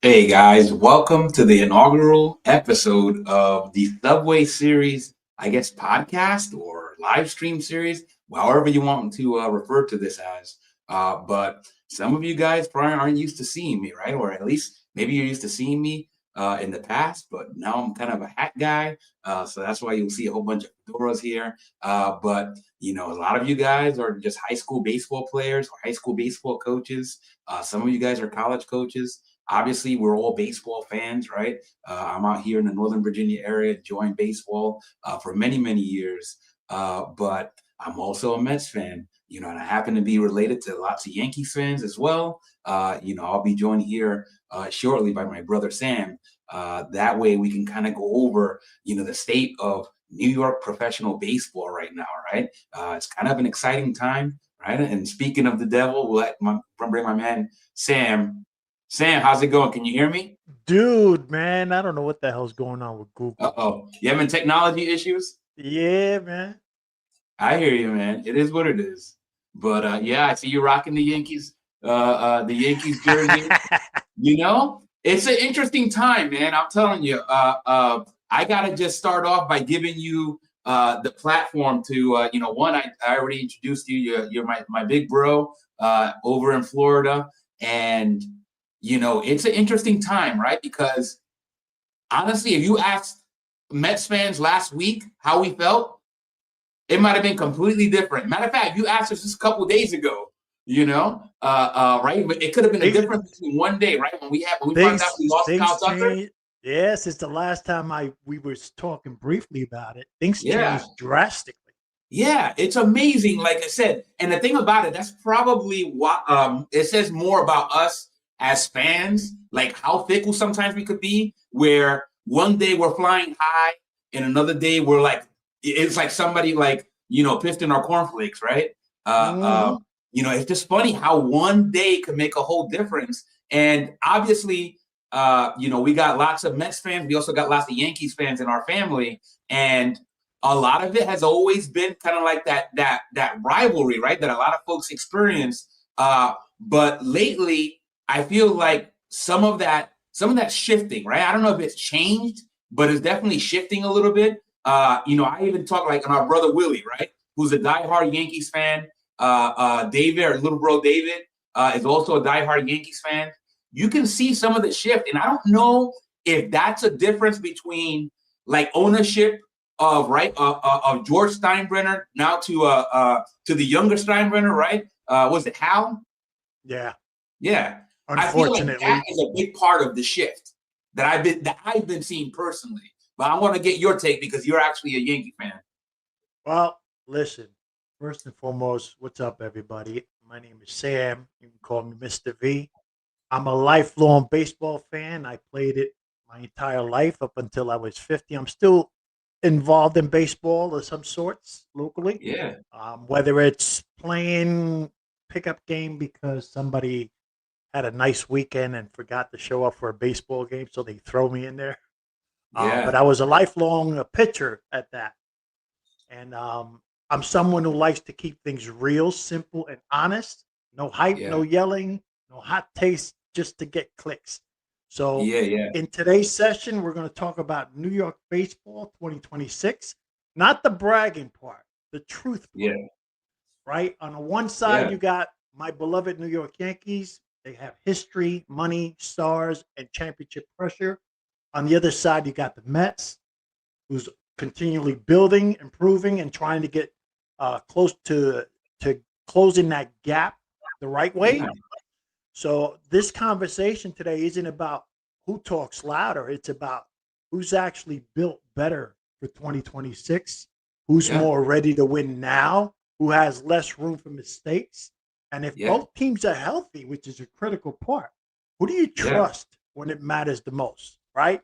Hey guys, welcome to the inaugural episode of the Subway Series, I guess, podcast or live stream series, however you want to refer to this as. But some of you guys probably aren't used to seeing me, right? Or at least maybe you're used to seeing me in the past, but now I'm kind of a hat guy. So that's why you'll see a whole bunch of fedoras here. But a lot of you guys are just high school baseball players or high school baseball coaches. Some of you guys are college coaches. Obviously, we're all baseball fans, right? I'm out here in the Northern Virginia area enjoying baseball for many, many years. But I'm also a Mets fan, and I happen to be related to lots of Yankees fans as well. I'll be joined here shortly by my brother Sam. That way we can kind of go over, the state of New York professional baseball right now, right? It's kind of an exciting time, right? And speaking of the devil, bring my man Sam. Sam, how's it going? Can you hear me? Dude, man, I don't know what the hell's going on with Google. Uh-oh. You having technology issues? Yeah, man. I hear you, man. It is what it is. But yeah, I see you rocking the Yankees jersey. It's an interesting time, man. I'm telling you. I gotta just start off by giving you the platform to one, I already introduced you. You're my big bro over in Florida. And it's an interesting time, right? Because honestly, if you asked Mets fans last week how we felt, it might have been completely different. Matter of fact, you asked us just a couple of days ago, right? But it could have been a things difference between one day, right? When we found out things we lost things Kyle Tucker. change. Yeah, since the last time I we were talking briefly about it, things Yeah. changed drastically. Yeah, it's amazing, like I said. And the thing about it, that's probably what it says more about us as fans, like how fickle sometimes we could be, where one day we're flying high and another day we're like, it's like somebody like, pissed in our cornflakes, right? Uh, uh, Hmm. it's just funny how one day could make a whole difference. And obviously, we got lots of Mets fans. We also got lots of Yankees fans in our family. And a lot of it has always been kind of like that rivalry, right? That a lot of folks experience. But lately, I feel like some of that shifting, right? I don't know if it's changed, but it's definitely shifting a little bit. I even talk like on our brother Willie, right? Who's a diehard Yankees fan. David, our little bro David, is also a diehard Yankees fan. You can see some of the shift, and I don't know if that's a difference between like ownership of of George Steinbrenner now to the younger Steinbrenner, right? Was it Hal? Yeah, Yeah, I feel like that unfortunately. is a big part of the shift that I've been seeing personally. But I want to get your take because you're actually a Yankee fan. Well, listen. First and foremost, what's up, everybody? My name is Sam. You can call me Mr. V. I'm a lifelong baseball fan. I played it my entire life up until I was 50. I'm still involved in baseball of some sorts locally, Yeah, whether it's playing pickup game because somebody had a nice weekend and forgot to show up for a baseball game, so they throw me in there. But yeah, I was a lifelong pitcher at that. And I'm someone who likes to keep things real, simple, and honest. No hype, yeah, no yelling, no hot taste, just to get clicks. So, yeah, yeah, in today's session, we're going to talk about New York baseball 2026, not the bragging part, the truth part, yeah, right? On the one side, yeah, you got my beloved New York Yankees. They have history, money, stars, and championship pressure. On the other side, you got the Mets, who's continually building, improving, and trying to get close to closing that gap the right way. yeah, So this conversation today isn't about who talks louder. It's about who's actually built better for 2026, who's yeah, more ready to win now, who has less room for mistakes. And if yeah, both teams are healthy, which is a critical part, who do you yeah, trust when it matters the most, right?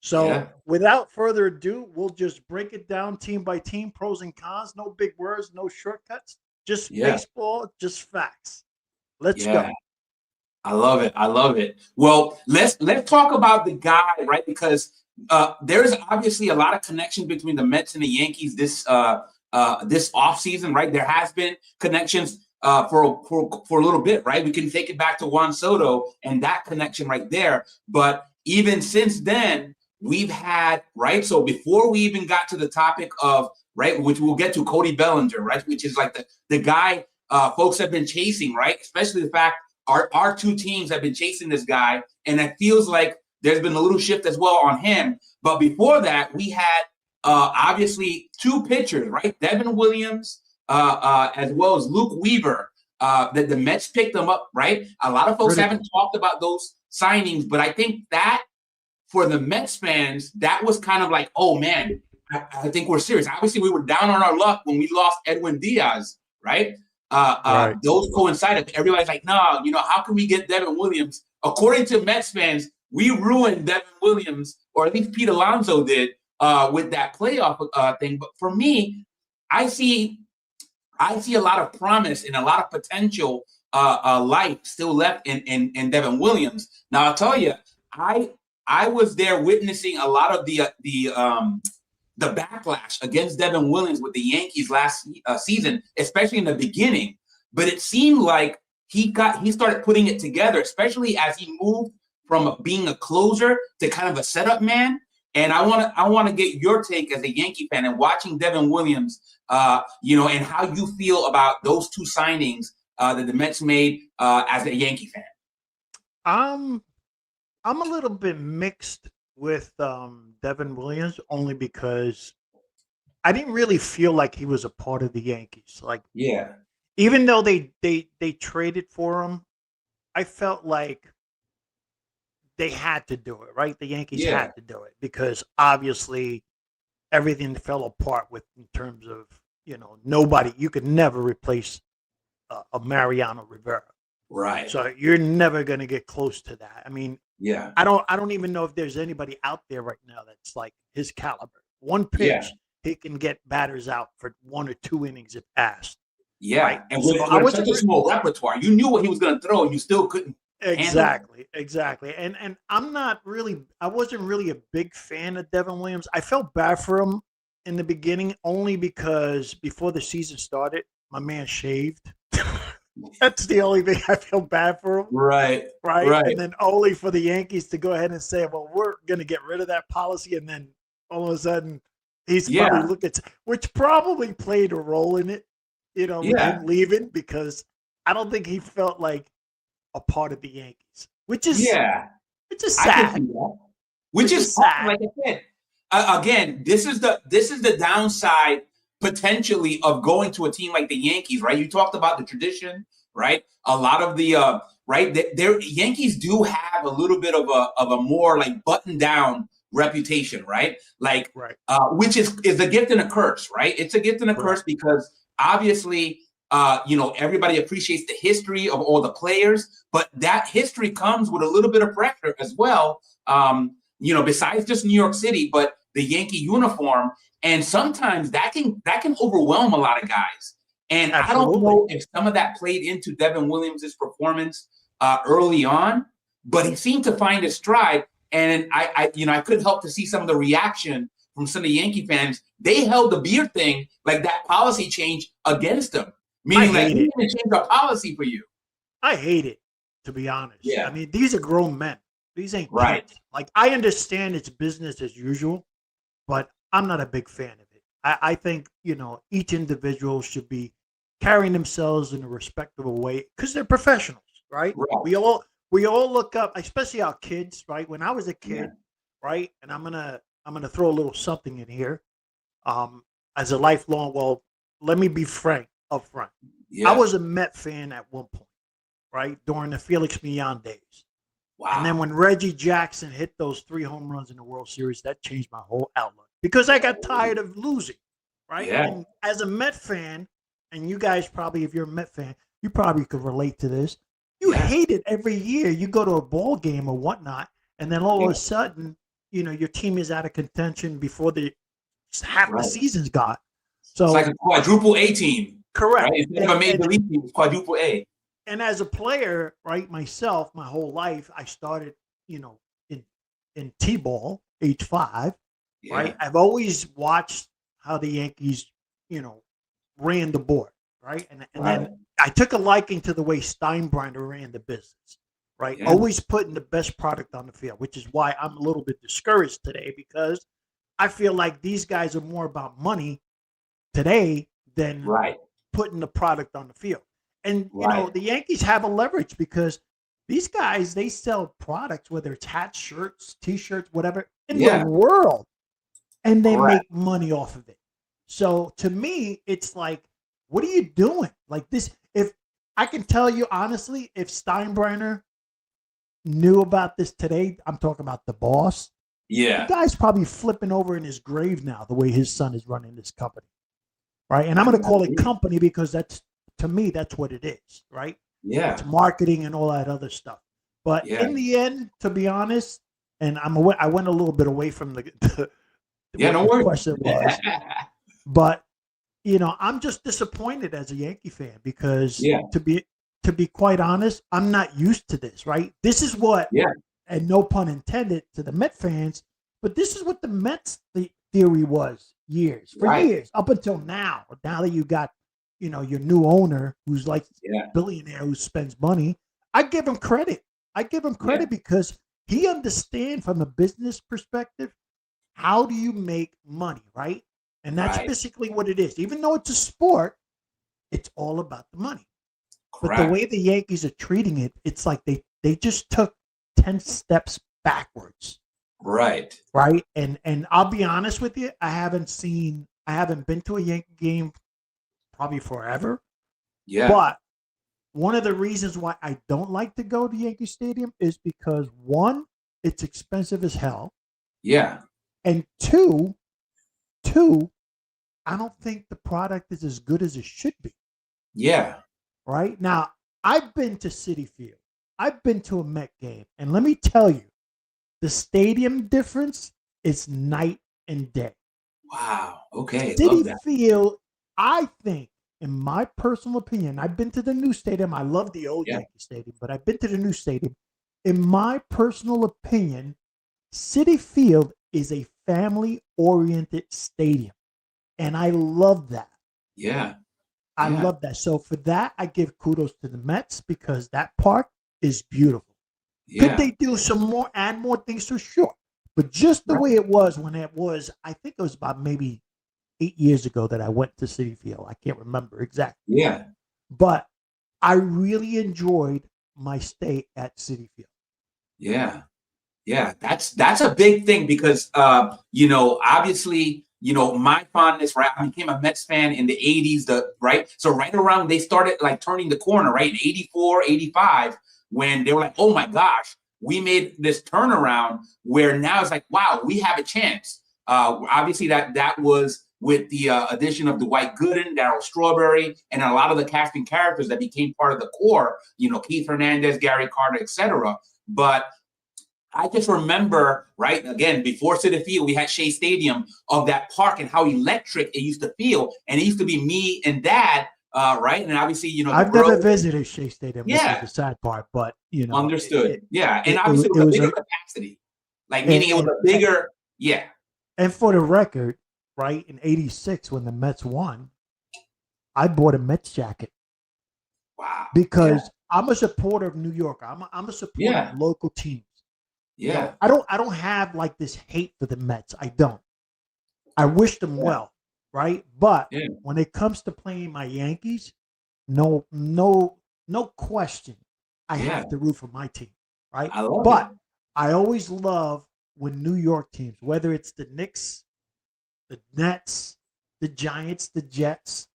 So, yeah, without further ado, we'll just break it down team by team, pros and cons, no big words, no shortcuts, just yeah, baseball, just facts. Let's yeah. go. I love it. I love it. Well, let's talk about the guy, right? Because there's obviously a lot of connection between the Mets and the Yankees this offseason, right? There has been connections for a little bit, right? We can take it back to Juan Soto and that connection right there. But even since then, we've had, right? So before we even got to the topic of, right, which we'll get to, Cody Bellinger, right, which is like the guy folks have been chasing, right? Especially the fact our two teams have been chasing this guy, and it feels like there's been a little shift as well on him. But before that, we had obviously two pitchers, right? Devin Williams, as well as Luke Weaver. That the Mets picked them up, right? A lot of folks haven't talked about those signings, but I think that for the Mets fans, that was kind of like, oh man, I think we're serious. Obviously, we were down on our luck when we lost Edwin Diaz, right? Right. Those coincided. Everybody's like, no, how can we get Devin Williams? According to Mets fans, we ruined Devin Williams, or at least Pete Alonso did, with that playoff thing. But for me, I see a lot of promise and a lot of potential life still left in Devin Williams. Now, I'll tell you, I was there witnessing a lot of the backlash against Devin Williams with the Yankees last season, especially in the beginning. But it seemed like he started putting it together, especially as he moved from being a closer to kind of a setup man. And I want to get your take as a Yankee fan and watching Devin Williams, and how you feel about those two signings that the Mets made as a Yankee fan. I'm a little bit mixed with Devin Williams, only because I didn't really feel like he was a part of the Yankees. Like, yeah, even though they traded for him, I felt like they had to do it, right? The Yankees had to do it because obviously everything fell apart in terms of, nobody. You could never replace a Mariano Rivera. Right. So you're never going to get close to that. I mean, yeah, I don't even know if there's anybody out there right now that's like his caliber. One pitch, he can get batters out for 1 or 2 innings if asked. Yeah, right? and with such a small repertoire, you knew what he was going to throw, and you still couldn't. Exactly. And I wasn't really a big fan of Devin Williams. I felt bad for him in the beginning only because before the season started, my man shaved. That's the only thing I feel bad for him. Right. And then only for the Yankees to go ahead and say, well, we're going to get rid of that policy. And then all of a sudden he's probably which probably played a role in it, him leaving, because I don't think he felt like a part of the Yankees, which is sad. Which is sad. Like I said, again, this is the downside potentially of going to a team like the Yankees, right? You talked about the tradition, right? A lot of the their Yankees do have a little bit of a more like buttoned down reputation, right? Like, which is a gift and a curse, right? It's a gift and a curse because obviously, everybody appreciates the history of all the players, but that history comes with a little bit of pressure as well. Besides just New York City, but the Yankee uniform, and sometimes that can overwhelm a lot of guys. And absolutely. I don't know if some of that played into Devin Williams' performance early on, but he seemed to find his stride. And I couldn't help to see some of the reaction from some of the Yankee fans. They held the beard thing, like that policy change, against him. Meaning that he didn't change the policy for you. I hate it, to be honest. Yeah. I mean, these are grown men. These ain't kids. Like, I understand it's business as usual, but I'm not a big fan of it. I think, each individual should be carrying themselves in a respectable way because they're professionals, right? We all look up, especially our kids, right? When I was a kid, right? And I'm gonna throw a little something in here. As a lifelong, let me be frank up front. Yeah. I was a Met fan at one point, right? During the Felix Millan days. Wow. And then when Reggie Jackson hit those 3 home runs in the World Series, that changed my whole outlook because I got tired of losing, right? Yeah. And as a Met fan, and you guys probably, if you're a Met fan, you probably could relate to this. You hate it every year. You go to a ball game or whatnot, and then all of a sudden, your team is out of contention before half the season's gone. So it's like a quadruple A team. Correct. Right? Instead of a major league team, it's quadruple A. And as a player, right, myself, my whole life, I started, in T-ball, age 5, right? I've always watched how the Yankees, ran the board, right? And then I took a liking to the way Steinbrenner ran the business, right? Yeah. Always putting the best product on the field, which is why I'm a little bit discouraged today because I feel like these guys are more about money today than Right. putting the product on the field. And, Right. the Yankees have a leverage because these guys, they sell products, whether it's hats, shirts, T-shirts, whatever, in the Yeah. world, and they Correct. make money off of it. So to me, it's like, what are you doing? Like this, if I can tell you honestly, if Steinbrenner knew about this today, I'm talking about the boss, the Yeah. guy's probably flipping over in his grave now, the way his son is running this company. Right. And I'm I going to call it agree. company because to me, that's what it is. Right. Yeah. It's marketing and all that other stuff. But Yeah. in the end, to be honest, and I went a little bit away from the Yeah. what No the worries. question was, but I'm just disappointed as a Yankee fan because Yeah. to be quite honest, I'm not used to this. Right. This is what, Yeah. and no pun intended to the Met fans, but this is what the Mets theory was for Right. years up until now. Now that you got your new owner who's like Yeah. billionaire who spends money, I give him credit. Yeah. Because he understands from a business perspective how do you make money, right? And that's Right. basically what it is. Even though it's a sport, it's all about the money. But the Correct. way the Yankees are treating it, it's like they just took 10 steps backwards. Right. Right. And I'll be honest with you, I haven't been to a Yankee game probably forever. Yeah. But one of the reasons why I don't like to go to Yankee Stadium is because one, it's expensive as hell. Yeah. And two, I don't think the product is as good as it should be. Yeah. Right. Now, I've been to Citi Field. I've been to a Met game. And let me tell you, the stadium difference is night and day. Wow. Okay. Love Citi that. Field, I think, in my personal opinion, I've been to the new stadium. I love the old Yeah. Yankee Stadium, but I've been to the new stadium. In my personal opinion, Citi Field is a family-oriented stadium. And I love that. Yeah. I Yeah. love that. So for that, I give kudos to the Mets because that park is beautiful. Could Yeah. they do add more things to? Sure. But just the Right. way it was when it was, I think it was about maybe 8 years ago that I went to Citi Field. I can't remember exactly. Yeah. But I really enjoyed my stay at Citi Field. Yeah. Yeah. That's a big thing because obviously, my fondness, right? I became a Mets fan in the 80s, right? So right around they started like turning the corner, right? In 84, 85, when they were like, oh my gosh, we made this turnaround where now it's like, wow, we have a chance. Obviously that was with the addition of Dwight Gooden, Darryl Strawberry, and a lot of the casting characters that became part of the core, Keith Hernandez, Gary Carter, etc. But I just remember, right, again, before Citi Field, we had Shea Stadium of that park and how electric it used to feel. And it used to be me and Dad, right? And obviously, I've never visited Shea Stadium. Yeah. This is the sad part, but Understood. Yeah. And obviously it was a bigger capacity. Like meaning it was a bigger, yeah. And for the record, right, in '86 when the Mets won, I bought a Mets jacket. Wow. Because I'm a supporter of New York. I'm a supporter of local teams. Yeah. I don't have like this hate for the Mets. I don't. I wish them well, right? But when it comes to playing my Yankees, no question. I have to root for my team, right? But I always love when New York teams, whether it's the Knicks, the Nets, the Giants, the Jets,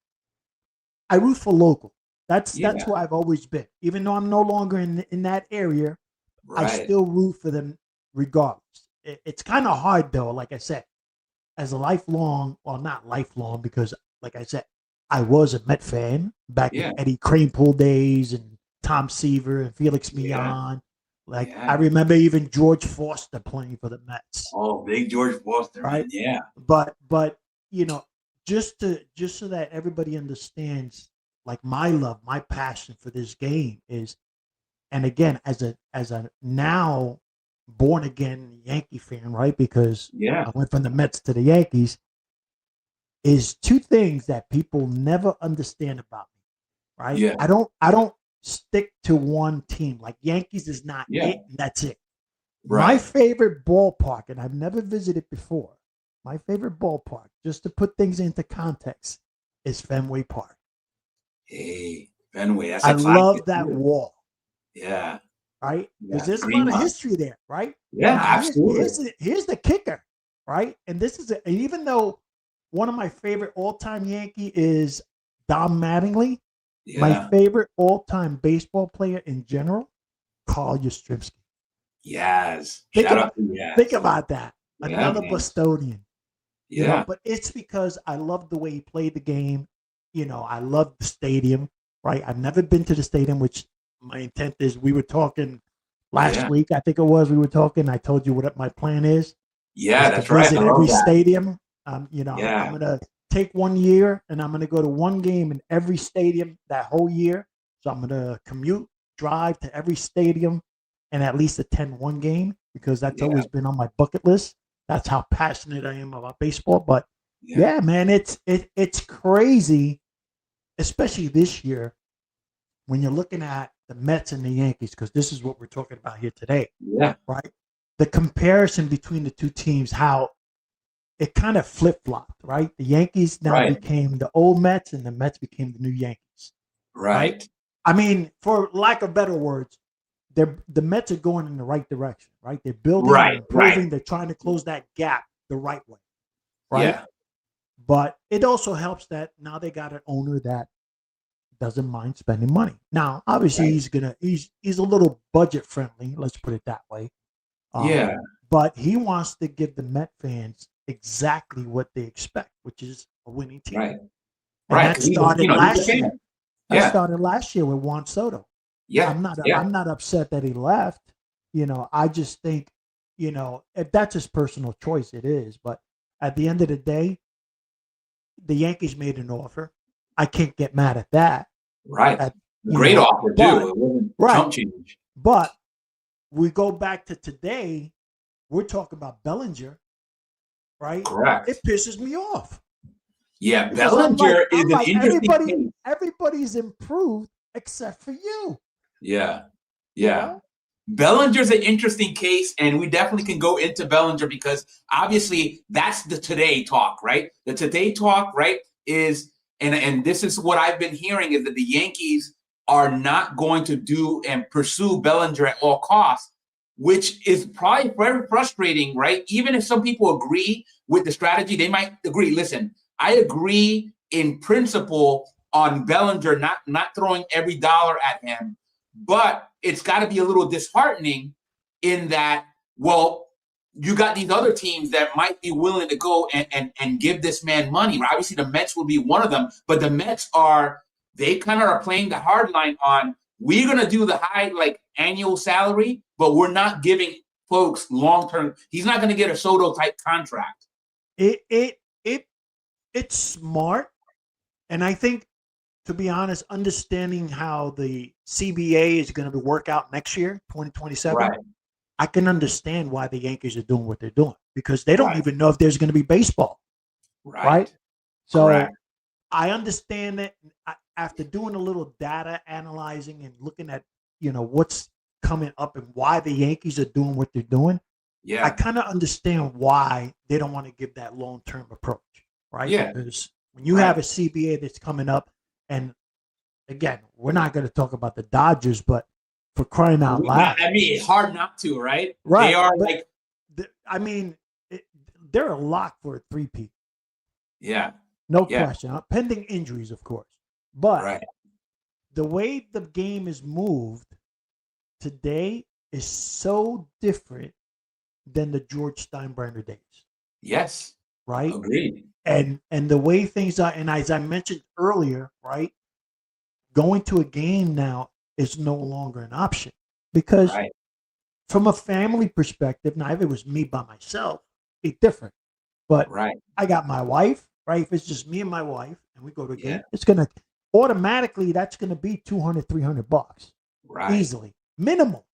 I root for local. That's who I've always been. Even though I'm no longer in that area, I still root for them regardless. It's kind of hard though, like I said, as a lifelong, well, not lifelong, because like I said, I was a Met fan back in Eddie Kranepool days and Tom Seaver and Felix Millan. I remember even George Foster playing for the Mets. Oh, big George Foster, right? Yeah. But just so that everybody understands, like my love, my passion for this game is, and again, as a now born again Yankee fan, right? Because I went from the Mets to the Yankees, is two things that people never understand about me. right? Yeah. I don't stick to one team. Like Yankees is not Yeah. it, and that's it. My Right. favorite ballpark, and I've never visited before, my favorite ballpark, just to put things into context, is Fenway Park. Hey, Fenway, that's I a love classic that too. wall, Yeah. right? Because Yeah. there's a Green lot of line. history there, right? Yeah, Now absolutely. here's the kicker, right? And this is and even though one of my favorite all-time Yankee is Don Mattingly, my Yeah. favorite all-time baseball player in general, Carl Yastrzemski. Yes. Think Shout about out to think yes. about that. Yeah, Another man. Bostonian, Yeah. but it's because I love the way he played the game. I love the stadium, right? I've never been to the stadium, which my intent is. We were talking last Yeah. week, I think it was. We were talking. I told you what my plan is Yeah, to that's right. visit I every love that. stadium. I'm Yeah. gonna take 1 year and I'm gonna go to one game in every stadium that whole year. So I'm gonna drive to every stadium, and at least attend one game because that's Yeah. always been on my bucket list. That's how passionate I am about baseball. But Yeah. yeah, man, it's crazy, especially this year when you're looking at the Mets and the Yankees, because this is what we're talking about here today, Yeah. right? The comparison between the two teams, how it kind of flip flopped, right? The Yankees now Right. became the old Mets, and the Mets became the new Yankees, right? Right. I mean, for lack of better words, the Mets are going in the right direction, right? They're building, they're Right. Right. improving, they're trying to close that gap the right way, right? Yeah. But it also helps that now they got an owner that doesn't mind spending money. Now, obviously, Right. he's a little budget friendly. Let's put it that way. Yeah. But he wants to give the Met fans exactly what they expect, which is a winning team. Right. And Right. that Because started he's a last year. fan. That Yeah. started last year with Juan Soto. Yeah. I'm not upset that he left. I just think, if that's his personal choice, it is. But at the end of the day, the Yankees made an offer. I can't get mad at that. Right. At, Great offer but too. It wasn't right. chump change. But we go back to today. We're talking about Bellinger, right? Correct. It pisses me off. Yeah, Because Bellinger is I'm an like interesting case. everybody's improved except for you. Yeah. You Yeah. know? Bellinger's an interesting case, and we definitely can go into Bellinger because obviously that's the today talk, right? The today talk, right, is and this is what I've been hearing is that the Yankees are not going to do and pursue Bellinger at all costs, which is probably very frustrating, right? Even if some people agree with the strategy, they might agree. Listen, I agree in principle on Bellinger not throwing every dollar at him. But it's got to be a little disheartening in that, well, you got these other teams that might be willing to go and give this man money. Obviously, the Mets will be one of them, but the Mets they kind of are playing the hard line on we're going to do the high like annual salary, but we're not giving folks long term. He's not going to get a Soto type contract. It's smart, and I think, to be honest, understanding how the CBA is going to work out next year, 2027, Right. I can understand why the Yankees are doing what they're doing because they don't Right. even know if there's going to be baseball. Right? So Correct. I understand that after doing a little data analyzing and looking at, what's coming up and why the Yankees are doing what they're doing. Yeah. I kind of understand why they don't want to give that long-term approach, right? Yeah. Because when you have a CBA that's coming up, and again, we're not going to talk about the Dodgers, but for crying out loud. I mean, it's hard not to, right? Right. They are like. They're a lock for a three-peat. Yeah. No question. Pending injuries, of course. But the way the game is moved today is so different than the George Steinbrenner days. Yes. Right? Agreed. And the way things are, and as I mentioned earlier, right, going to a game now is no longer an option because from a family perspective, now if it was me by myself, it's different. But I got my wife, right? If it's just me and my wife and we go to a game, it's going to automatically, that's going to be $200, $300 easily, minimal.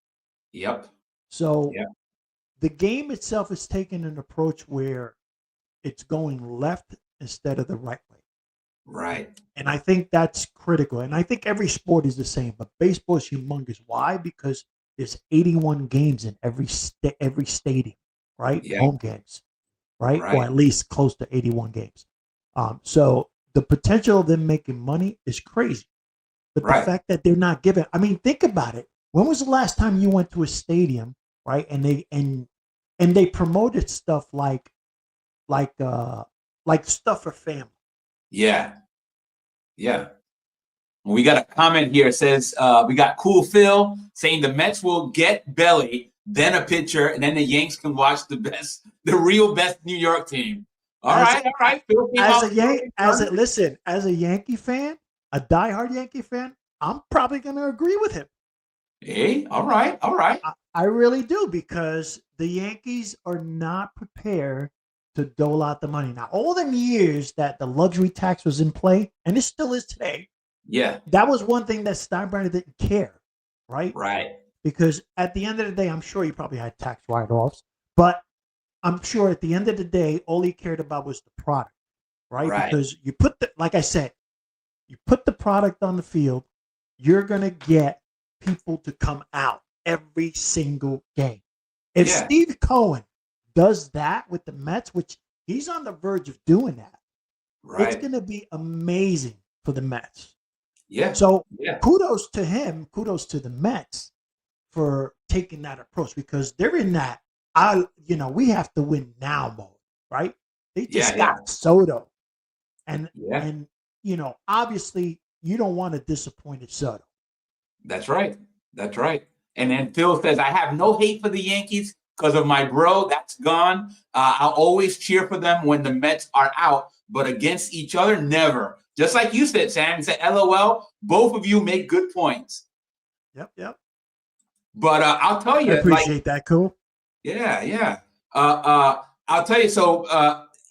Yep. So the game itself is taking an approach where it's going left instead of the right way. Right. And I think that's critical. And I think every sport is the same, but baseball is humongous. Why? Because there's 81 games in every stadium, right? Yeah. Home games, right? Or Right. at least close to 81 games. So the potential of them making money is crazy. But the Right. fact that they're not giving, I mean, think about it. When was the last time you went to a stadium, right? And they promoted stuff like stuff for family. Yeah. Yeah. We got a comment here. It says we got Cool Phil saying the Mets will get Belly, then a pitcher, and then the Yanks can watch the real best New York team. All As right, all right. Phil came as out. a listen, as a Yankee fan, a diehard Yankee fan, I'm probably going to agree with him. Hey, all right, all right. I really do, because the Yankees are not prepared to dole out the money. Now, all them years that the luxury tax was in play, and it still is today, Yeah, that was one thing that Steinbrenner didn't care, right? right. Because at the end of the day, I'm sure he probably had tax write-offs, but I'm sure at the end of the day, all he cared about was the product, right? Right. Because you put like I said, you put the product on the field, you're going to get people to come out every single game. If Yeah. Steve Cohen does that with the Mets, which he's on the verge of doing that, it's Right. going to be amazing for the Mets. Yeah. So Yeah. kudos to him, kudos to the Mets for taking that approach, because they're in that, we have to win now mode, right? They just Yeah. got Soto. And Yeah. obviously you don't want a disappointed Soto. That's right. That's right. And then Phil says, I have no hate for the Yankees because of my bro. That's gone. I'll always cheer for them when the Mets are out, but against each other, never. Just like you said, Sam. You said, LOL, both of you make good points. Yep. But I'll tell you, I appreciate that. Cool. Yeah. I'll tell you. So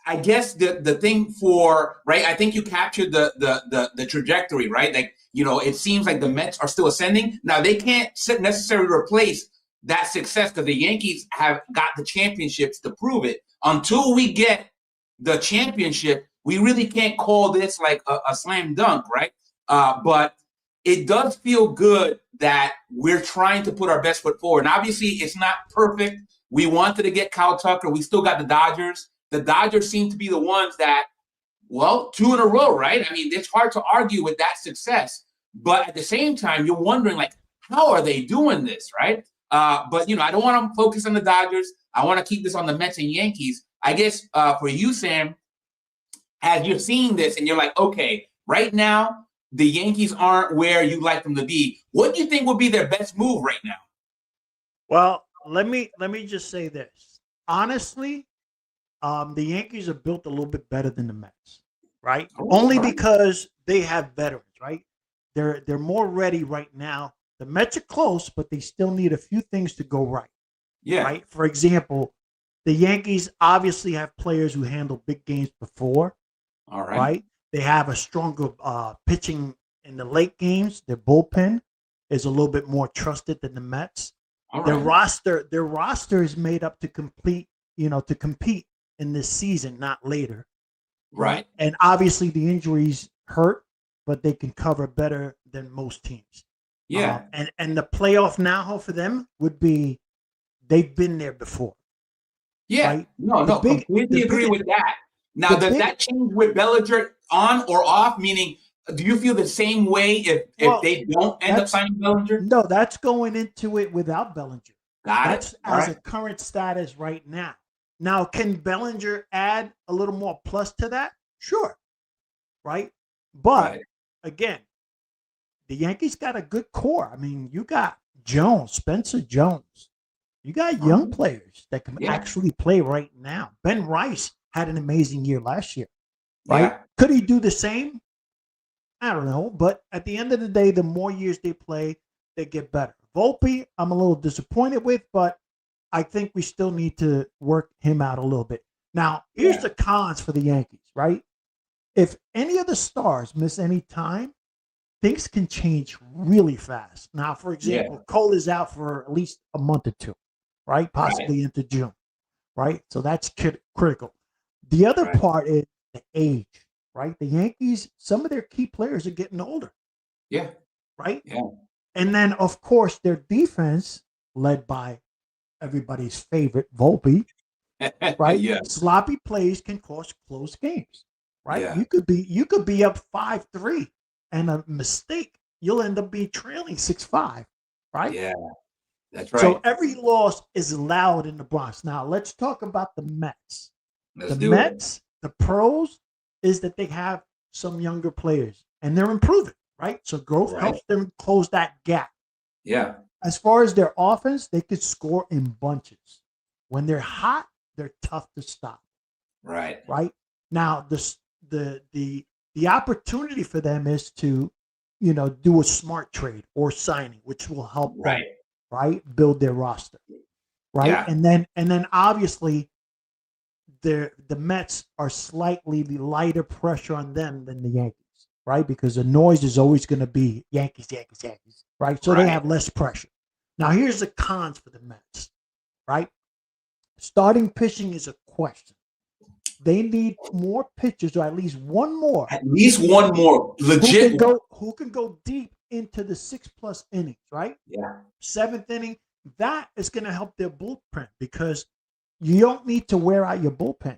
I guess the thing for right, I think you captured the trajectory, right? Like, it seems like the Mets are still ascending. Now they can't necessarily replace that success because the Yankees have got the championships to prove it. Until we get the championship, we really can't call this like a slam dunk, right? But it does feel good that we're trying to put our best foot forward. And obviously, it's not perfect. We wanted to get Kyle Tucker. We still got the Dodgers. The Dodgers seem to be the ones that, well, 2 in a row, right? I mean, it's hard to argue with that success. But at the same time, you're wondering, like, how are they doing this, right? But, I don't want to focus on the Dodgers. I want to keep this on the Mets and Yankees. I guess for you, Sam, as you're seeing this and you're like, okay, right now, the Yankees aren't where you'd like them to be. What do you think would be their best move right now? Well, let me just say this. Honestly, the Yankees are built a little bit better than the Mets, right? Only because they have veterans, right? They're more ready right now. The Mets are close, but they still need a few things to go right. Yeah. Right? For example, the Yankees obviously have players who handled big games before. All right. Right? They have a stronger pitching in the late games. Their bullpen is a little bit more trusted than the Mets. All right. Their roster is made up to compete in this season, not later. Right. And obviously the injuries hurt, but they can cover better than most teams. Yeah. And the playoff now for them would be they've been there before. Yeah. Right? Completely agree with that. Now, does that change with Bellinger on or off? Meaning, do you feel the same way if they don't end up signing Bellinger? No, that's going into it without Bellinger. That's a current status right now. Now, can Bellinger add a little more plus to that? Sure. Right? But again, the Yankees got a good core. I mean, you got Jones, Spencer Jones. You got young players that can actually play right now. Ben Rice had an amazing year last year, right? Yeah. Could he do the same? I don't know. But at the end of the day, the more years they play, they get better. Volpe, I'm a little disappointed with, but I think we still need to work him out a little bit. Now, here's the cons for the Yankees, right? If any of the stars miss any time, things can change really fast. Now, for example, Cole is out for at least a month or two, right? Possibly into June, right? So that's critical. The other part is the age. right? The Yankees, some of their key players are getting older, Yeah. right? Yeah. And then, of course, their defense, led by everybody's favorite Volpe, right? Yeah. Sloppy plays can cost close games, right? Yeah. You could be up 5-3, and a mistake, you'll end up being trailing 6-5, right? Yeah. That's So right. every loss is loud in the Bronx. Now let's talk about the Mets. Let's The do it. Mets, the pros is that they have some younger players and they're improving, right? So growth Right. helps them close that gap. Yeah. As far as their offense, they could score in bunches. When they're hot, they're tough to stop, Right. right? Now the opportunity for them is to, do a smart trade or signing, which will help them, Right. right? Build their roster, right? Yeah. And then obviously the Mets are slightly lighter pressure on them than the Yankees, right? Because the noise is always going to be Yankees, Yankees, Yankees, right? So they Right. have less pressure. Now here's the cons for the Mets, right? Starting pitching is a question. They need more pitchers, or at least one more, At least one more who legit can one. go deep into the 6+ innings, right? Yeah. Seventh inning. That is going to help their bullpen because you don't need to wear out your bullpen.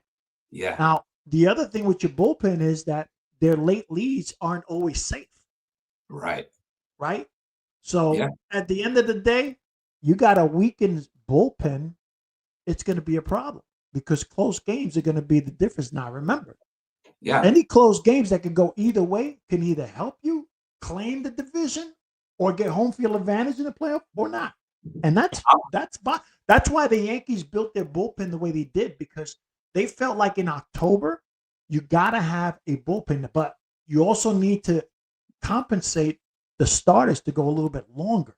Yeah. Now, the other thing with your bullpen is that their late leads aren't always safe, Right. right? So Yeah. at the end of the day, you got a weakened bullpen, it's going to be a problem because close games are going to be the difference. Now, remember, Yeah. any close games that can go either way can either help you claim the division or get home field advantage in the playoff or not. And that's why the Yankees built their bullpen the way they did, because they felt like in October you got to have a bullpen, but you also need to compensate the starters to go a little bit longer,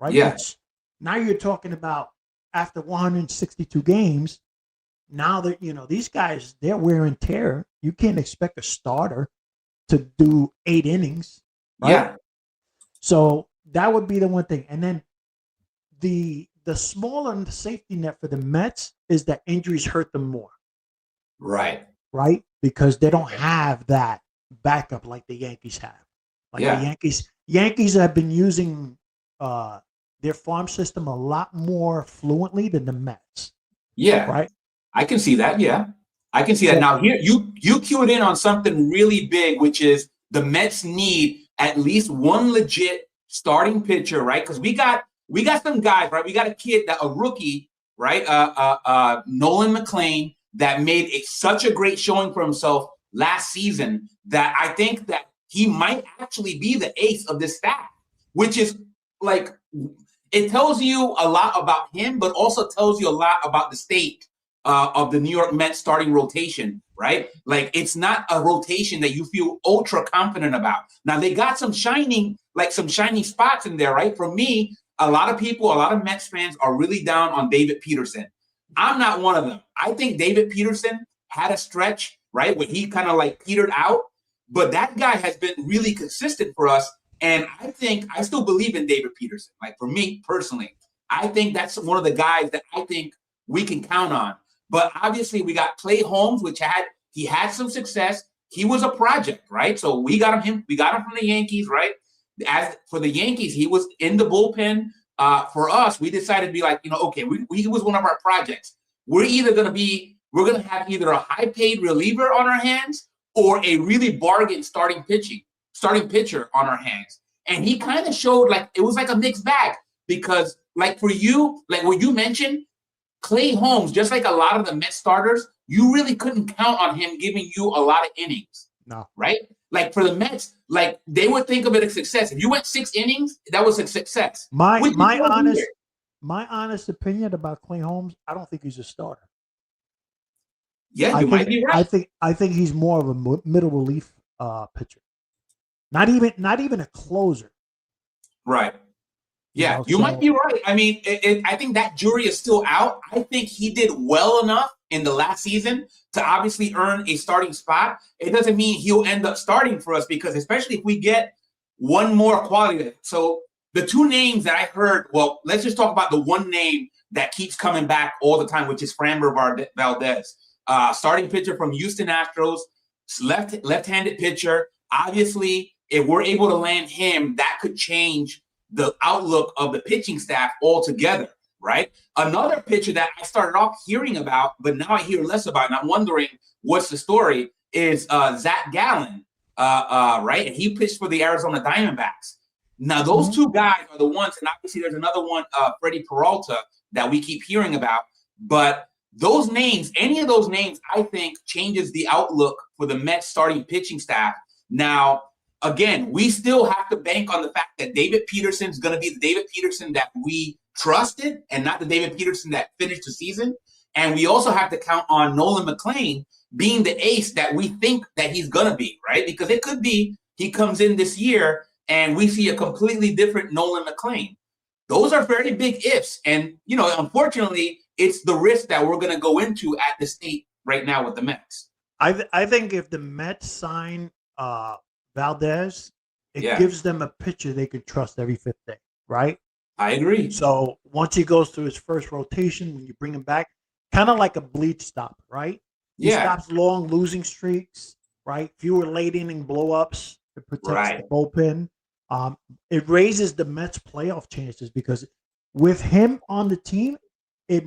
right? Yeah. Which now you're talking about after 162 games. Now that these guys, they're wear and tear. You can't expect a starter to do 8 innings, right? Yeah. So that would be the one thing. And then the smaller safety net for the Mets is that injuries hurt them more, Right. right? Because they don't have that backup like the Yankees have. Like Yeah. the Yankees have been using their farm system a lot more fluently than the Mets, Yeah. right? I can see that. Yeah. I can see that. So- Now here you cued in on something really big, which is the Mets need at least one legit starting pitcher, right? Because we got some guys, right? We got a rookie, right? Nolan McLean that made such a great showing for himself last season that I think that he might actually be the ace of this staff, which is like, it tells you a lot about him, but also tells you a lot about the state of the New York Mets starting rotation, right? Like, it's not a rotation that you feel ultra confident about. Now, they got some shining spots in there, right? For me, a lot of Mets fans are really down on David Peterson. I'm not one of them. I think David Peterson had a stretch, right, where he kind of like petered out, but that guy has been really consistent for us. And I still believe in David Peterson. Like, for me personally, I think that's one of the guys that I think we can count on. But obviously, we got Clay Holmes, he had some success. He was a project, right? So we got him from the Yankees, right? As for the Yankees, he was in the bullpen. For us, we decided to be like, okay, he was one of our projects. We're going to have either a high-paid reliever on our hands or a really bargain starting pitcher on our hands. And he kind of showed like it was like a mixed bag, because like for you, like what you mentioned, Clay Holmes, just like a lot of the Mets starters, you really couldn't count on him giving you a lot of innings. No. Right? Like for the Mets, like they would think of it as success. If you went 6 innings, that was a success. My honest opinion about Clay Holmes, I don't think he's a starter. Yeah, you might be right. I think he's more of a middle relief pitcher. Not even a closer. Right. Yeah, you might be right. I mean, I think that jury is still out. I think he did well enough in the last season to obviously earn a starting spot. It doesn't mean he'll end up starting for us, because especially if we get one more quality. So the 2 names that I heard, well, let's just talk about the one name that keeps coming back all the time, which is Framber Valdez, starting pitcher from Houston Astros. left-handed pitcher. Obviously, if we're able to land him, that could change the outlook of the pitching staff altogether, right? Another pitcher that I started off hearing about, but now I hear less about, and I'm wondering what's the story, is Zach Gallen, right? And he pitched for the Arizona Diamondbacks. Now, those two guys are the ones, and obviously there's another one, Freddie Peralta, that we keep hearing about. But those names, any of those names, I think changes the outlook for the Mets starting pitching staff. Now, again, we still have to bank on the fact that David Peterson is going to be the David Peterson that we trusted and not the David Peterson that finished the season. And we also have to count on Nolan McLean being the ace that we think that he's going to be, right? Because it could be he comes in this year and we see a completely different Nolan McLean. Those are very big ifs. And, you know, unfortunately, it's the risk that we're going to go into at the state right now with the Mets. I think if the Mets sign Valdez, it gives them a pitcher they can trust every fifth day, right? I agree. So once he goes through his first rotation, when you bring him back, kind of like a bleach stopper, right? He stops long losing streaks, right? Fewer late inning blow-ups. It protects the bullpen. It raises the Mets' playoff chances because with him on the team, it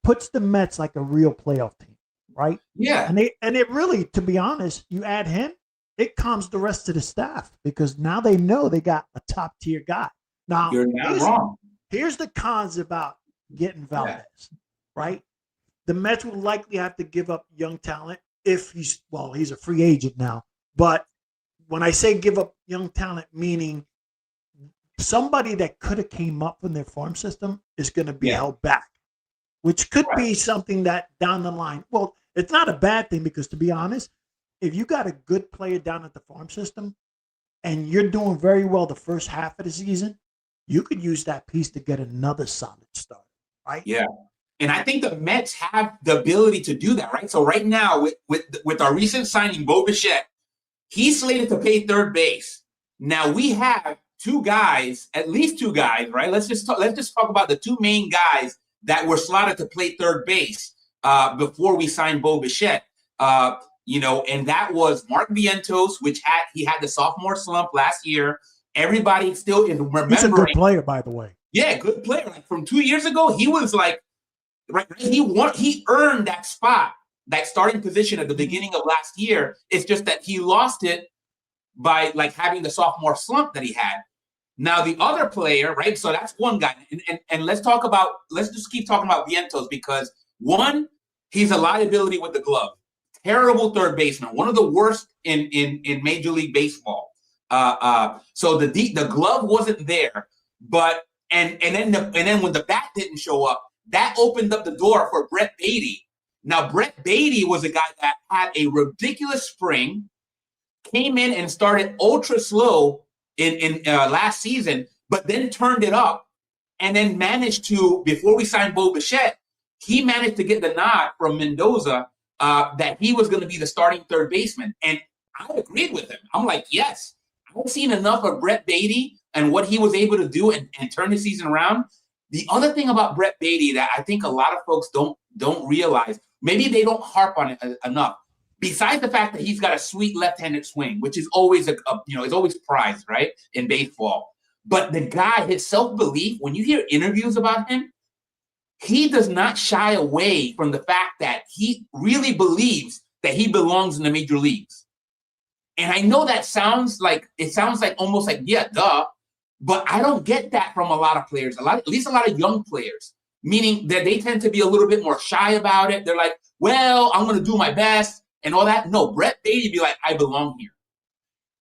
puts the Mets like a real playoff team, right? Yeah. And it really, to be honest, you add him, it calms the rest of the staff because now they know they got a top tier guy. Now, you're not wrong. Here's the cons about getting Valdez, right? The Mets will likely have to give up young talent if he's a free agent now. But when I say give up young talent, meaning somebody that could have came up from their farm system is going to be held back, which could be something that down the line, well, it's not a bad thing because to be honest, if you got a good player down at the farm system and you're doing very well the first half of the season, you could use that piece to get another solid start, right? Yeah. And I think the Mets have the ability to do that, right? So right now with our recent signing, Bo Bichette, he's slated to play third base. Now we have at least two guys, right? Let's just talk about the two main guys that were slotted to play third base before we signed Bo Bichette. And that was Mark Vientos, he had the sophomore slump last year. Everybody still is remembering. He's a good player, by the way. Yeah, good player. Like from 2 years ago, he was like, right. He earned that spot, that starting position at the beginning of last year. It's just that he lost it by like having the sophomore slump that he had. Now the other player, right? So that's one guy, and let's just keep talking about Vientos because one, he's a liability with the glove. Terrible third baseman, one of the worst in Major League Baseball. So the glove wasn't there, but and then when the bat didn't show up, that opened up the door for Brett Beatty. Now Brett Beatty was a guy that had a ridiculous spring, came in and started ultra slow in last season, but then turned it up, and then managed to, before we signed Bo Bichette, he managed to get the nod from Mendoza that he was going to be the starting third baseman. And I agreed with him. I'm like, yes, I've seen enough of Brett Beatty and what he was able to do and turn the season around. The other thing about Brett Beatty that I think a lot of folks don't realize, maybe they don't harp on it enough, besides the fact that he's got a sweet left-handed swing, which is always is always prized, right, in baseball. But the guy, his self-belief, when you hear interviews about him, he does not shy away from the fact that he really believes that he belongs in the major leagues. And I know that sounds like almost like, yeah, duh, but I don't get that from a lot of players, at least a lot of young players, meaning that they tend to be a little bit more shy about it. They're like, well, I'm going to do my best and all that. No, Brett Beatty be like, I belong here.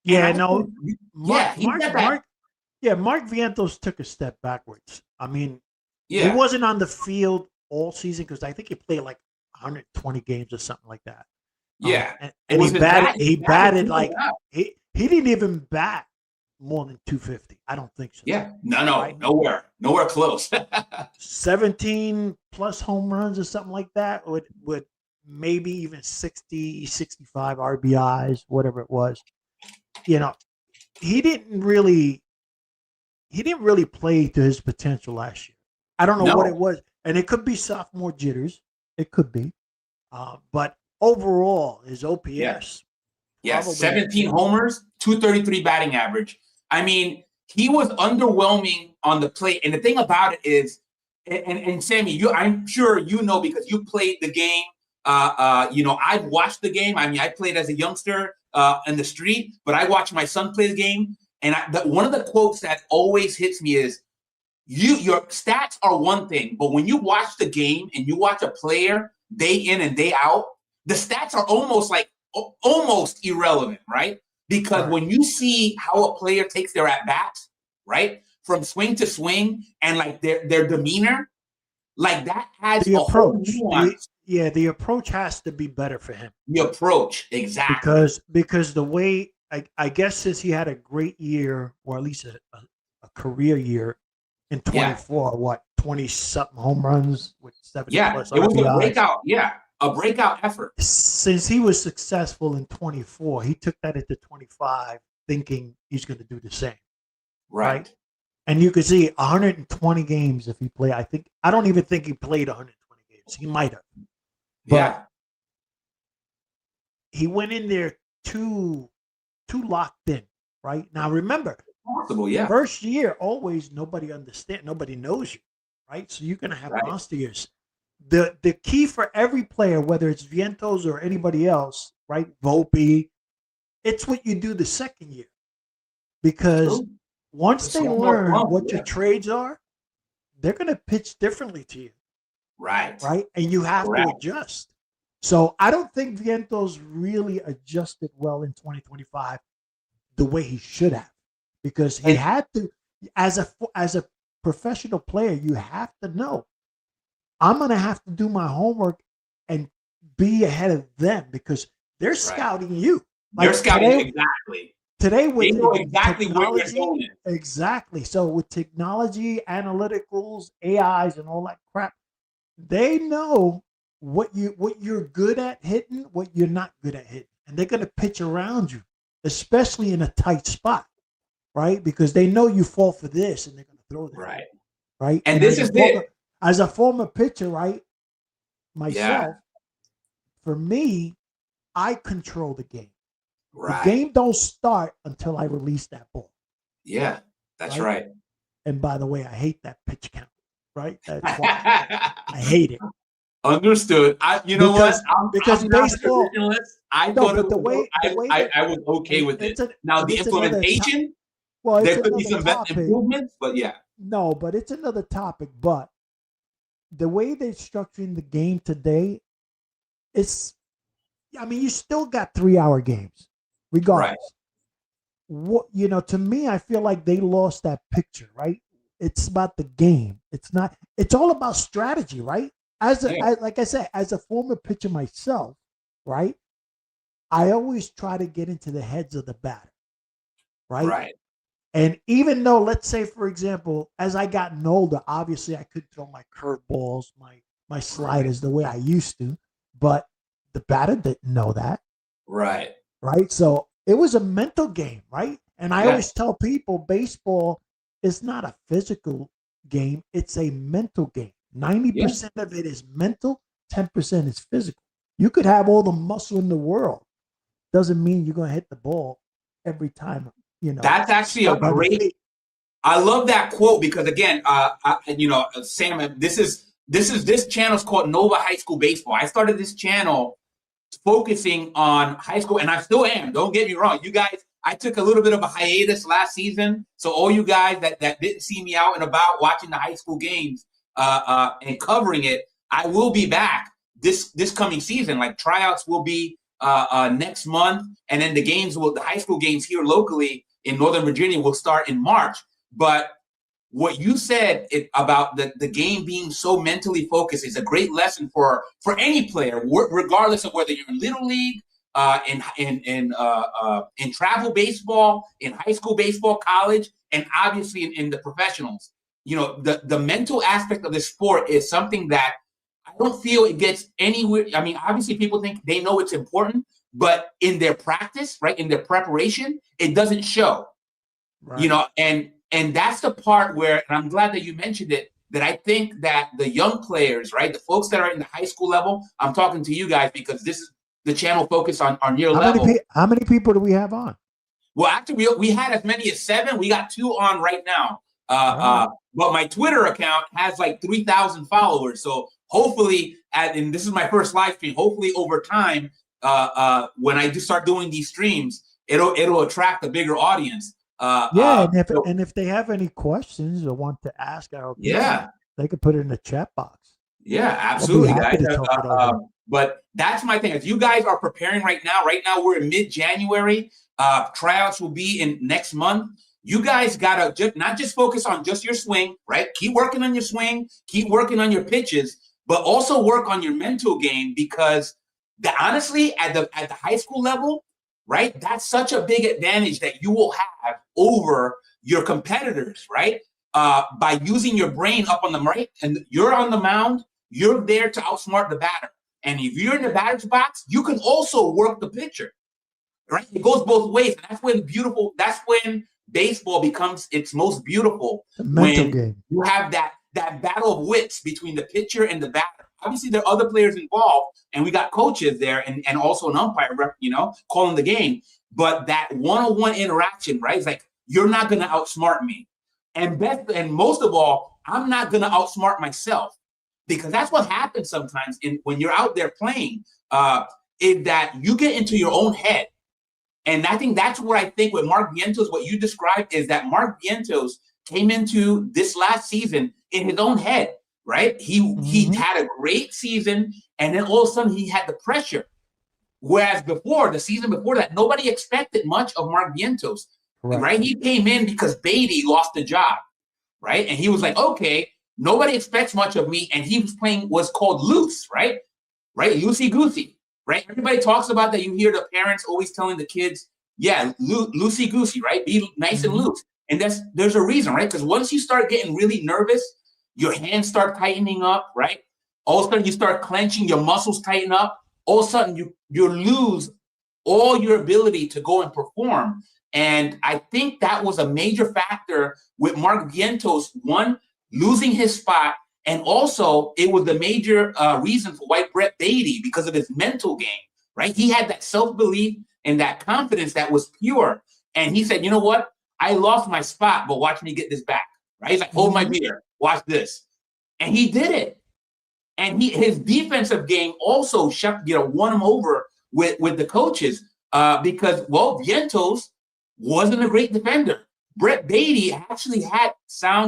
Yeah, no. Mark Vientos took a step backwards. I mean, he wasn't on the field all season because I think he played like 120 games or something like that. Yeah. And he batted like he didn't even bat more than 250. I don't think so. Yeah. No, right? Nowhere close. 17 plus home runs or something like that with maybe even 60, 65 RBIs, whatever it was. You know, he didn't really play to his potential last year. I don't know what it was. And it could be sophomore jitters. It could be. But overall, his Yeah. OPS Yes, probably 17 homers, 233 batting average. I mean, he was underwhelming on the plate. And the thing about it is, and Sammy, I'm sure you know because you played the game. I've watched the game. I mean, I played as a youngster in the street, but I watched my son play the game. And one of the quotes that always hits me is, your stats are one thing, but when you watch the game and you watch a player day in and day out, the stats are almost irrelevant, right? Because right. when you see how a player takes their at bats, right, from swing to swing, and like their demeanor, like that adds The a whole approach, nuance. the approach has to be better for him The approach, exactly. because the way I guess since he had a great year or at least a career year in Yeah, 24, what 20 something home runs with 70 yeah, plus it was a RBIs. breakout. Yeah, a breakout effort. Since he was successful in 24, he took that into 25, thinking he's going to do the same, right? Right. And you could see 120 games if he played. I don't even think he played 120 games. He might have, but Yeah. he went in there too locked in, right? Now remember, Possible. Yeah. first year always nobody knows you, right? So you're gonna have Right. monster years. The key for every player, whether it's Vientos or anybody else, right? Volpe, it's what you do the second year. Because True. once they So more learn fun. what Yeah. your trades are, they're gonna pitch differently to you, Right. right? And you have to Correct. adjust. So I don't think Vientos really adjusted well in 2025 the way he should have, because he And had to, as a professional player, you have to know I'm going to have to do my homework and be ahead of them because they're right. scouting you. They're Like scouting exactly. today They with know exactly where you're technology, going. exactly. So with technology, analyticals, AIs, and all that crap, they know what you're good at hitting, what you're not good at hitting, and they're going to pitch around you, especially in a tight spot, right? Because they know you fall for this, and they're going to throw that, Right. right? And this is it. As a former pitcher, right? Yeah. Myself, for me, I control the game. Right. The game don't start until I release that ball. Yeah. That's right. And by the way, I hate that pitch count, right? That's why I hate it. Understood. You know what? Because I'm not baseball. a traditionalist. I was okay with it. Now the implementation, there could be some improvements, but yeah. No, but it's another topic. But the way they're structuring the game today, you still got 3-hour games, regardless. Right. To me, I feel like they lost that picture, right? It's about the game. It's all about strategy, right? Like I said, as a former pitcher myself, right? I always try to get into the heads of the batter, right? Right. And even though, let's say, for example, as I gotten older, obviously I couldn't throw my curveballs, my sliders the way I used to, but the batter didn't know that. Right. Right. So it was a mental game, right? And I always tell people baseball is not a physical game. It's a mental game. 90% of it is mental, 10% is physical. You could have all the muscle in the world. Doesn't mean you're going to hit the ball every time. That's actually a great. I love that quote because again, Sam, this channel's called Nova High School Baseball. I started this channel focusing on high school, and I still am. Don't get me wrong, you guys. I took a little bit of a hiatus last season, so all you guys that didn't see me out and about watching the high school games and covering it, I will be back this coming season. Like tryouts will be next month, and then the high school games here locally in Northern Virginia will start in March. But what you said about the game being so mentally focused is a great lesson for any player, regardless of whether you're in little league, in travel baseball, in high school baseball, college, and obviously in the professionals. The mental aspect of the sport is something that I don't feel it gets anywhere. I mean, obviously people think they know it's important, but in their practice, right, in their preparation, it doesn't show. Right. And that's the part where, and I'm glad that you mentioned it, that I think that the young players, right, the folks that are in the high school level, I'm talking to you guys because this is the channel focus on your level. How many people do we have on? Well, actually, we had as many as 7. We got 2 on right now. But my Twitter account has like 3,000 followers. So hopefully, and this is my first live stream. Hopefully, over time, when I do start doing these streams, it'll attract a bigger audience. And if they have any questions or want to ask our opinion, they could put it in the chat box. Yeah, absolutely, guys. But that's my thing. As you guys are preparing right now we're in mid-January. Tryouts will be in next month. You guys gotta not just focus on just your swing, right? Keep working on your swing, keep working on your pitches, but also work on your mental game, because honestly, at the high school level, right, that's such a big advantage that you will have over your competitors, right? By using your brain up on the right, and you're on the mound, you're there to outsmart the batter. And if you're in the batter's box, you can also work the pitcher, right? It goes both ways. And that's when baseball becomes its most beautiful. When game. You have that battle of wits between the pitcher and the batter. Obviously, there are other players involved, and we got coaches there and also an umpire, calling the game. But that one-on-one interaction, right? It's like, you're not going to outsmart me. And most of all, I'm not going to outsmart myself. Because that's what happens sometimes when you're out there playing, is that you get into your own head. And I think that's what I think with Mark Vientos, what you described is that Mark Vientos came into this last season in his own head, right? He had a great season, and then all of a sudden he had the pressure. Whereas the season before that, nobody expected much of Mark Vientos, right? He came in because Beatty lost the job, right? And he was like, okay, nobody expects much of me, and he was playing what's called loose, right? Loosey-goosey, right? Everybody talks about that. You hear the parents always telling the kids, loosey-goosey, right? Be nice and loose. And there's a reason, right? Because once you start getting really nervous, your hands start tightening up, right? All of a sudden you start clenching, your muscles tighten up. All of a sudden you lose all your ability to go and perform. And I think that was a major factor with Mark Vientos, one, losing his spot, and also it was the major reason for why Brett Beatty, because of his mental game, right? He had that self-belief and that confidence that was pure. And he said, you know what? I lost my spot, but watch me get this back, right? He's like, hold my beer, watch this. And he did it. And his defensive game also won him over with the coaches because, Vientos wasn't a great defender. Brett Beatty actually had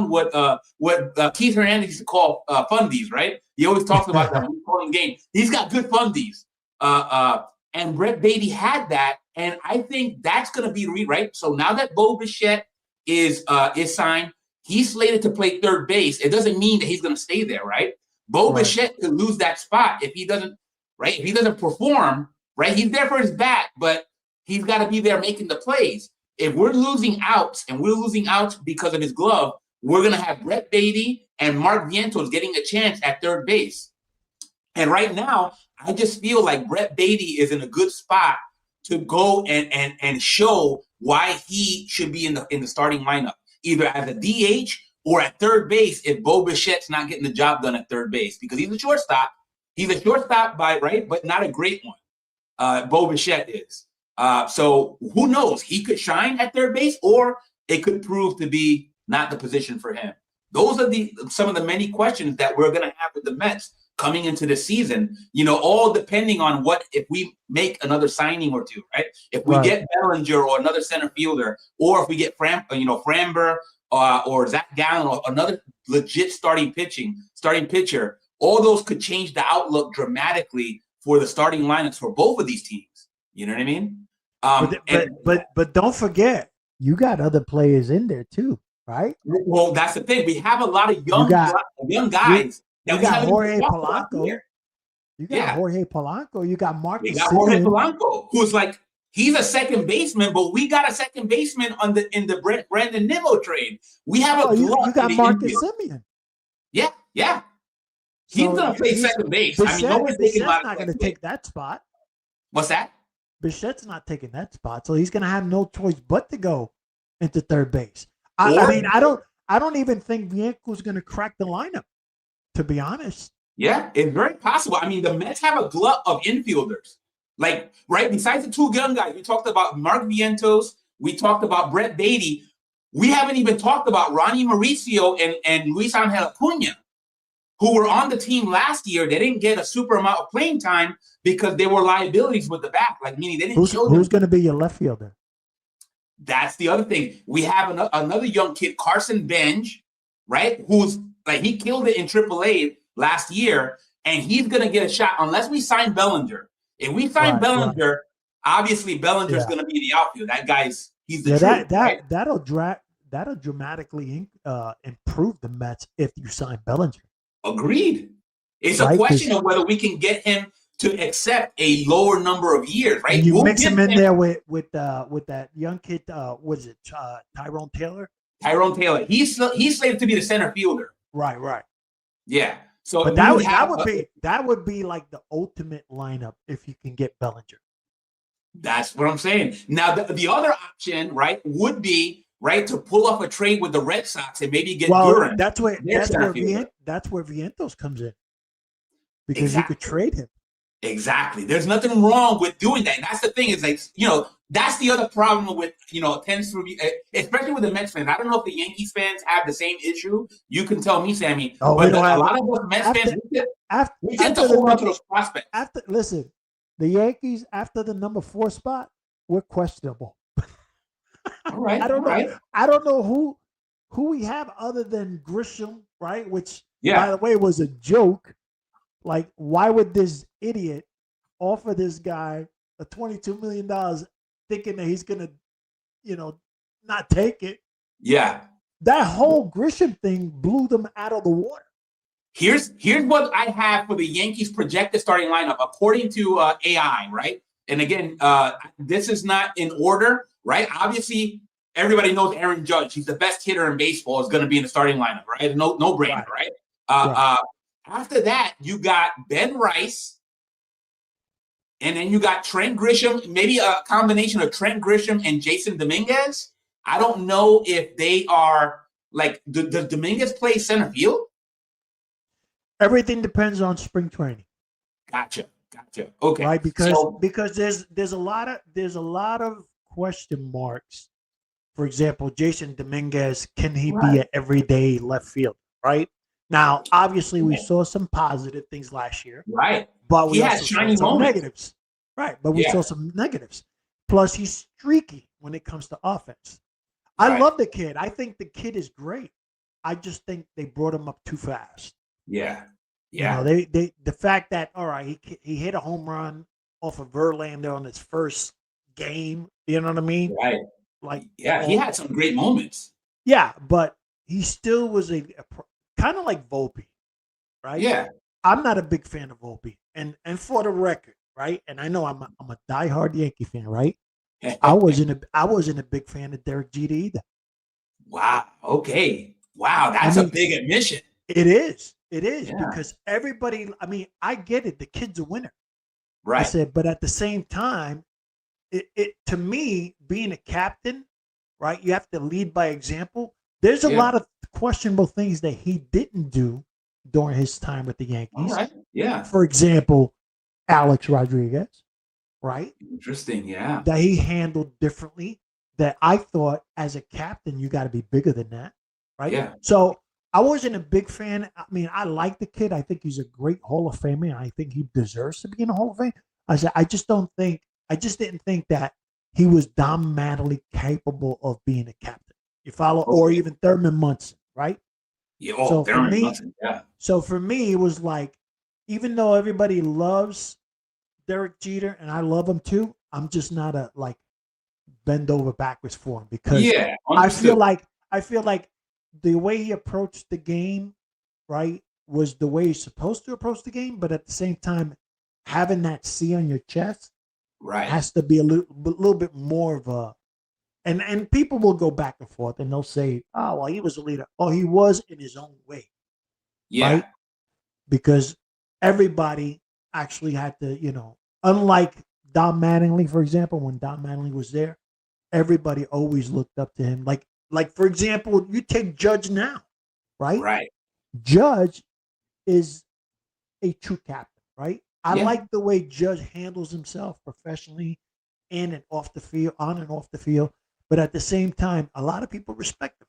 what Keith Hernandez used to call fundies, right? He always talks about that when he's calling game. He's got good fundies. And Brett Beatty had that, and I think that's going to be right. So now that Bo Bichette is signed, he's slated to play third base. It doesn't mean that he's going to stay there, right? Bo Bichette could lose that spot if he doesn't, right? If he doesn't perform, right? He's there for his bat, but he's got to be there making the plays. If we're losing outs, and we're losing outs because of his glove, we're going to have Brett Beatty and Mark Vientos getting a chance at third base. And right now, I just feel like Brett Beatty is in a good spot to go and show why he should be in the starting lineup, either as a DH or at third base if Bo Bichette's not getting the job done at third base, because he's a shortstop. He's a shortstop but not a great one. Bo Bichette is. So who knows? He could shine at third base, or it could prove to be not the position for him. Those are some of the many questions that we're going to have with the Mets coming into the season, all depending on if we make another signing or two, right? If we get Bellinger or another center fielder, or if we get Framber or Zach Gallen or another legit starting pitcher, all those could change the outlook dramatically for the starting lineups for both of these teams. You know what I mean? But don't forget, you got other players in there too, right? Well, that's the thing. We have a lot of young guys. You got Jorge Polanco. You got Jorge Polanco. You got Marcus. You got Jorge Polanco, who's like, he's a second baseman, but we got a second baseman in the Brandon Nimmo trade. We have you got Marcus Semien. Yeah. He's gonna play second base. Bichette's not gonna take that spot. What's that? Bichette's not taking that spot, so he's gonna have no choice but to go into third base. I don't even think Bianco's gonna crack the lineup, to be honest. Yeah, it's very possible. I mean, the Mets have a glut of infielders. Like, right, besides the two young guys, we talked about Mark Vientos, we talked about Brett Beatty. We haven't even talked about Ronnie Mauricio and Luis Angel Acuna, who were on the team last year. They didn't get a super amount of playing time because they were liabilities with the back, like meaning they didn't show them. Who's going to be your left fielder? That's the other thing. We have another young kid, Carson Benj, right? Who's like, he killed it in AAA last year, and he's going to get a shot unless we sign Bellinger. If we sign Bellinger, obviously Bellinger's going to be the outfield. That he's the truth. That'll dramatically improve the Mets if you sign Bellinger. Agreed. It's a question of whether we can get him to accept a lower number of years, right? And you mix him in there with that young kid. What is it, Tyrone Taylor? Tyrone Taylor. He's slated to be the center fielder. Right. Yeah. So, but that would be like the ultimate lineup if you can get Bellinger. That's what I'm saying. Now the other option, right, would be to pull off a trade with the Red Sox and maybe get Duran. That's where Vientos comes in, because you could trade him. Exactly. There's nothing wrong with doing that. And that's the thing, is like, that's the other problem with, tends to be, especially with the Mets fans. I don't know if the Yankees fans have the same issue. You can tell me, Sammy. Oh, but a lot of us Mets fans, we get to hold on to those prospects. Listen, the Yankees, after the number 4 spot, we're questionable. All right. I don't know who we have other than Grisham, right? Which, by the way, was a joke. Like, why would this idiot offer this guy a $22 million thinking that he's going to, not take it? Yeah. That whole Grisham thing blew them out of the water. Here's what I have for the Yankees projected starting lineup, according to AI, right? And again, this is not in order, right? Obviously, everybody knows Aaron Judge. He's the best hitter in baseball, is going to be in the starting lineup, right? No brainer, right? After that, you got Ben Rice, and then you got Trent Grisham, maybe a combination of Trent Grisham and Jason Dominguez. I don't know if they are like, does Dominguez play center field? Everything depends on spring training. Gotcha. Okay. Right, because there's a lot of question marks. For example, Jason Dominguez, can he be an everyday left fielder? Right. Now, obviously, we saw some positive things last year. Right. But we also saw some negatives. Right. But we saw some negatives. Plus, he's streaky when it comes to offense. I love the kid. I think the kid is great. I just think they brought him up too fast. Yeah. The fact that, all right, he hit a home run off of Verlander on his first game. You know what I mean? Right. Like, he had some great moments. Yeah, but he still was a kind of like Volpe, right? Yeah. I'm not a big fan of Volpe, and for the record, right? And I know I'm a diehard Yankee fan, right? I wasn't a big fan of Derek Jeter either. Wow. Okay. Wow, that's a big admission. It is because everybody. I mean, I get it. The kid's a winner, right? I said, but at the same time, it to me, being a captain, right? You have to lead by example. There's a lot of questionable things that he didn't do during his time with the Yankees. All right. Yeah. For example, Alex Rodriguez, right? Interesting. Yeah. That he handled differently. That I thought, as a captain, you got to be bigger than that, right? Yeah. So I wasn't a big fan. I mean, I like the kid. I think he's a great Hall of Famer. I think he deserves to be in the Hall of Fame. I just didn't think that he was dominantly capable of being a captain. You follow? Okay. Or even Thurman Munson, right? Yeah. So Thurman Munson, So for me, it was like, even though everybody loves Derek Jeter and I love him too, I'm just not a bend over backwards for him, because I feel like the way he approached the game, right, was the way he's supposed to approach the game. But at the same time, having that C on your chest, right, has to be a little bit more of a. And people will go back and forth and they'll say, "Oh, well, he was a leader." Oh, he was in his own way, right? Because everybody actually had to, unlike Don Mattingly, for example, when Don Mattingly was there, everybody always looked up to him. Like for example, you take Judge now, right? Right. Judge is a true captain, right? I Yeah. like the way Judge handles himself professionally in and off the field, on and off the field. But at the same time, a lot of people respect him,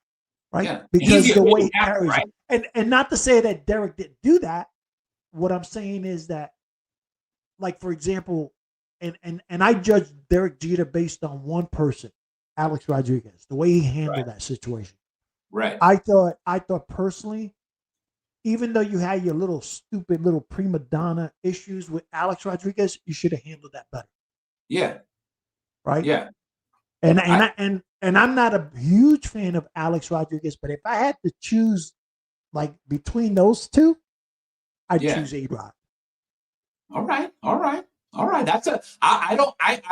right? Yeah. And he's Because the the way official he captain, carries right? it. And not to say that Derek didn't do that. What I'm saying is that, like, for example, and I judge Derek Jeter based on one person, Alex Rodriguez, the way he Right. handled that situation. Right. I thought personally, even though you had your little stupid little prima donna issues with Alex Rodriguez, you should have handled that better, Yeah. right? Yeah. And I, and I'm not a huge fan of Alex Rodriguez, but if I had to choose like between those two, I'd yeah. choose A-Rod. All right. All right. All right. I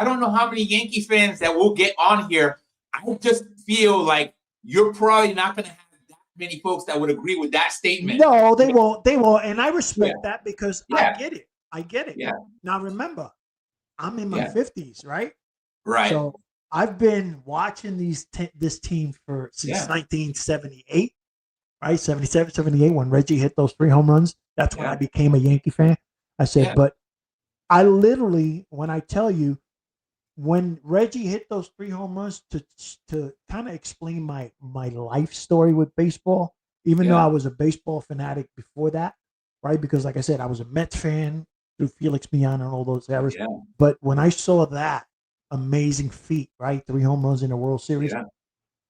don't know how many Yankee fans that will get on here. I just feel like you're probably not going to have that many folks that would agree with that statement. No, they won't. They won't. And I Yeah. respect that because I Yeah. get it. I get it. Yeah. Now remember, I'm in my Yeah. 50s, right? Right. So I've been watching this team since Yeah. 1978, right? 77, 78, when Reggie hit those 3 home runs. That's when I Yeah. became a Yankee fan. I said, Yeah. but I literally, when I tell you, when Reggie hit those 3 home runs to kind of explain my life story with baseball, even though I Yeah. was a baseball fanatic before that, right? Because like I said, I was a Mets fan through Felix Millan and all those eras. Yeah. But when I saw that amazing feat, right, 3 home runs in the World Series, Yeah.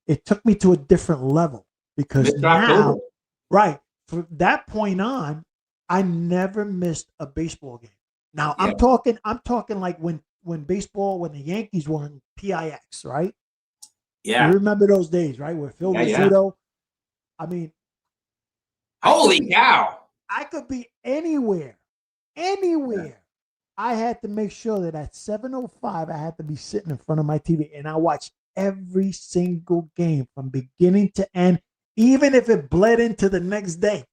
it took me to a different level because Mr. October. now, right, from that point on, I never missed a baseball game. Now Yeah. I'm talking like when the Yankees were in PIX, right? You Yeah. remember those days, right? Where Phil Yeah. Yeah. Rizzuto. I mean, I could Holy be cow. I could be anywhere. Anywhere. I had to make sure that at 7:05 I had to be sitting in front of my TV and I watched every single game from beginning to end, even if it bled into the next day.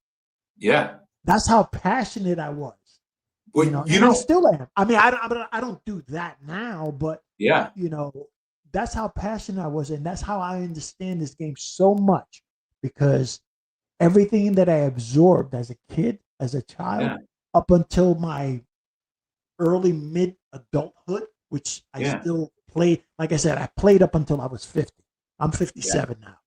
Yeah. That's how passionate I was. But And I still am. I mean, I don't do that now, but yeah. that's how passionate I was, and that's how I understand this game so much because everything that I absorbed as a kid, as a child, Yeah. up until my early mid adulthood, which I Yeah. still played. Like I said, I played up until I was 50. I'm 57 now,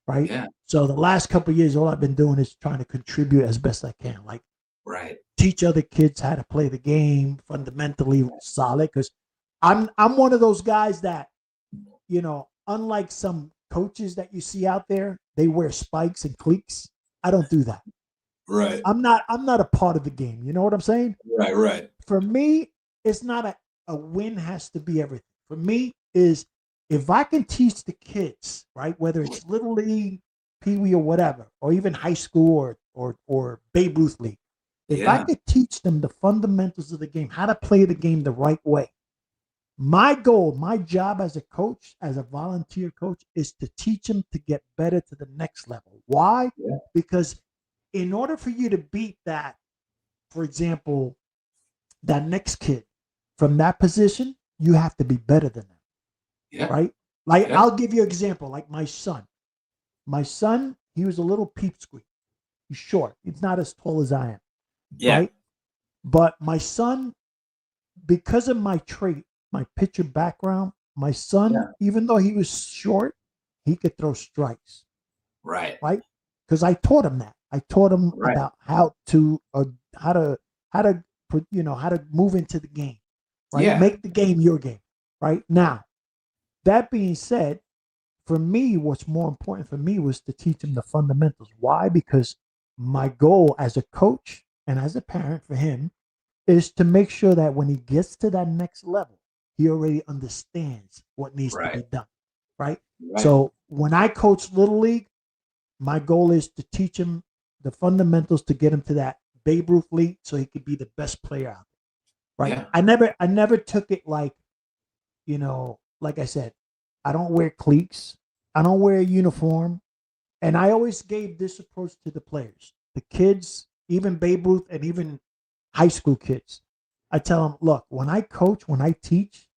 right? Yeah. So the last couple of years, all I've been doing is trying to contribute as best I can, like Right. teach other kids how to play the game fundamentally solid. Because I'm one of those guys that, unlike some coaches that you see out there, they wear spikes and cleats. I don't do that. Right. I'm not a part of the game. You know what I'm saying? Right. Right. For me, it's not a win has to be everything. For me, is if I can teach the kids, right, whether it's little league, pee wee, or whatever, or even high school or Babe Ruth league, if I Yeah. could teach them the fundamentals of the game, how to play the game the right way, my goal, my job as a coach, as a volunteer coach, is to teach them to get better to the next level. Why? Yeah. Because in order for you to beat that, for example, that next kid from that position, you have to be better than them. Yeah. Right? Like, Yeah. I'll give you an example. Like my son. My son, he was a little peep squeak. He's short. He's not as tall as I am. Yeah. Right? But my son, because of my trait, my pitcher background, my son, Yeah. even though he was short, he could throw strikes. Right. Right? Because I taught him that. I taught him Right. about how to move into the game. Right? Yeah. Make the game your game. Right? Now, that being said, for me, what's more important for me was to teach him the fundamentals. Why? Because my goal as a coach and as a parent for him is to make sure that when he gets to that next level, he already understands what needs to be done. Right? Right. So when I coach Little League, my goal is to teach him the fundamentals to get him to that Babe Ruth league so he could be the best player out there. Right? Yeah. I never took it like, like I said, I don't wear cleats. I don't wear a uniform. And I always gave this approach to the players, the kids, even Babe Ruth and even high school kids. I tell them, look, when I coach, when I teach,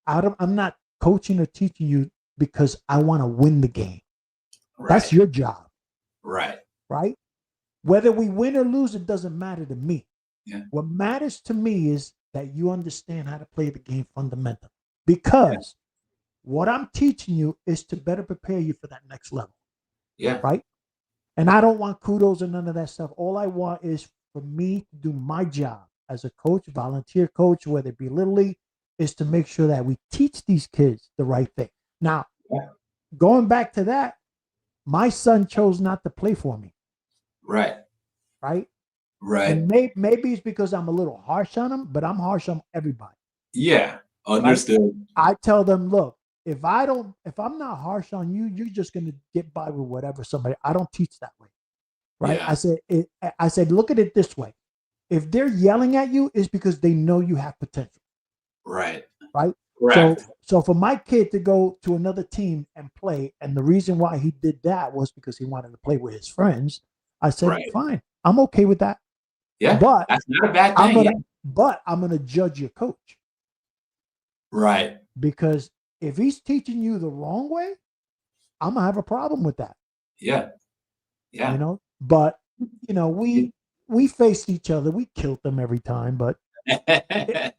I'm not coaching or teaching you because I want to win the game. Right. That's your job. Right. Right? Whether we win or lose, it doesn't matter to me. Yeah. What matters to me is that you understand how to play the game fundamentally. Yeah. Because what I'm teaching you is to better prepare you for that next level, Yeah. right? And I don't want kudos and none of that stuff. All I want is for me to do my job as a coach, volunteer coach, whether it be Little League, is to make sure that we teach these kids the right thing. Now, Yeah. going back to that, my son chose not to play for me, Right. right? Right. And maybe it's because I'm a little harsh on him, but I'm harsh on everybody, Yeah. right? Understood. I tell them, look, if I'm not harsh on you, you're just going to get by with whatever somebody. I don't teach that way, right? Yeah. I said, look at it this way: if they're yelling at you, it's because they know you have potential, Right. right? Correct. So for my kid to go to another team and play, and the reason why he did that was because he wanted to play with his friends. I said, Right. fine, I'm okay with that, Yeah. but That's not a bad I'm thing. gonna, but I'm gonna judge your coach. Right. Because if he's teaching you the wrong way, I'm gonna have a problem with that. Yeah. Yeah. You know, but we faced each other. We killed them every time, but it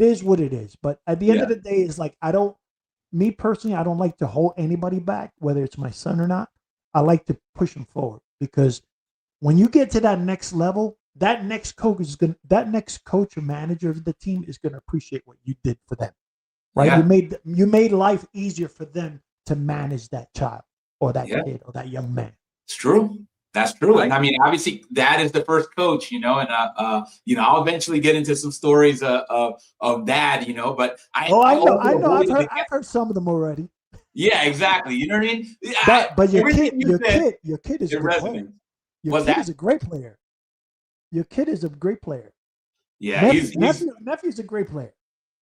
is what it is. But at the end Yeah. of the day, it's like me personally, I don't like to hold anybody back, whether it's my son or not. I like to push them forward because when you get to that next level, that next coach or manager of the team is gonna appreciate what you did for them. Right? Yeah. You made life easier for them to manage that child or that Yeah. kid or that young man. It's true. That's true. Right. And I mean, obviously, dad is the first coach, and I'll eventually get into some stories of dad, but I I also know. avoided I've heard some of them already. Yeah, exactly. You know what I mean? But your Everything you said, kid is a it good player. resonates. Your What's kid that? is a great player. Your kid is a great player. Yeah, Nephew's a great player.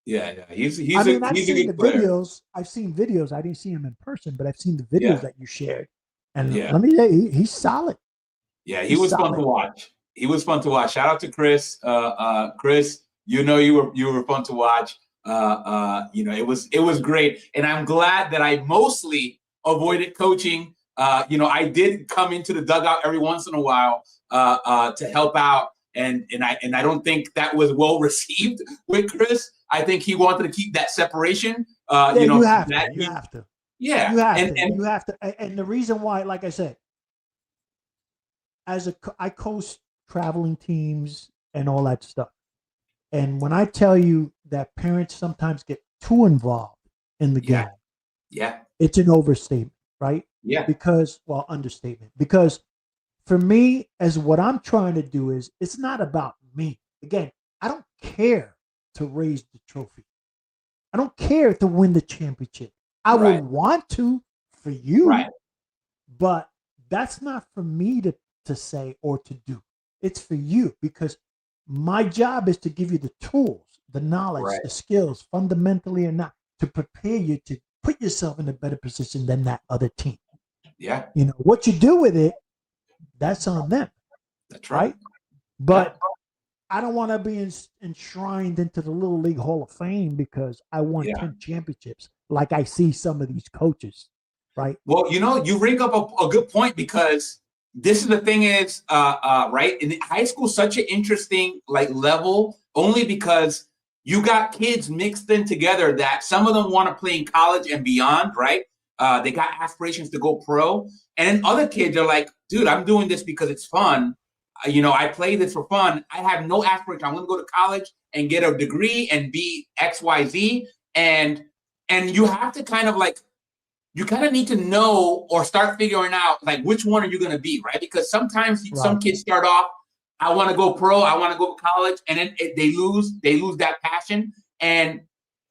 yeah. He's I've a seen the good player. videos. I've seen videos. I didn't see him in person, but I've seen the videos Yeah, that you shared. And yeah, let me tell you, he's solid. yeah. He He's was fun to solid. watch. He was fun to watch. Shout out to Chris. Chris, you were fun to watch. It was great, and I'm glad that I mostly avoided coaching. I did come into the dugout every once in a while to help out, and I don't think that was well received with Chris. I think he wanted to keep that separation. You have to. You have to. Yeah, You have to. You have to. And the reason why, like I said, I coach traveling teams and all that stuff. And when I tell you that parents sometimes get too involved in the game, yeah, it's an overstatement, right? Yeah. Understatement. Because for me, as what I'm trying to do is, it's not about me. Again, I don't care to raise the trophy. I don't care to win the championship. I would want to for you, but that's not for me to say or to do. It's for you because my job is to give you the tools, the knowledge, the skills, fundamentally or not, to prepare you to put yourself in a better position than that other team. Yeah. What you do with it, that's on them. That's right. But I don't want to be enshrined into the Little League Hall of Fame because I won 10 championships, like I see some of these coaches, right? Well, you bring up a good point because this is the thing is, right? In high school, such an interesting level, only because you got kids mixed in together that some of them want to play in college and beyond, right? They got aspirations to go pro. And then other kids are like, dude, I'm doing this because it's fun. I play this for fun. I have no aspiration. I'm going to go to college and get a degree and be X, Y, Z. And you have to you kind of need to know or start figuring out which one are you going to be, right? Because sometimes some kids start off, I want to go pro, I want to go to college, and then they lose that passion. And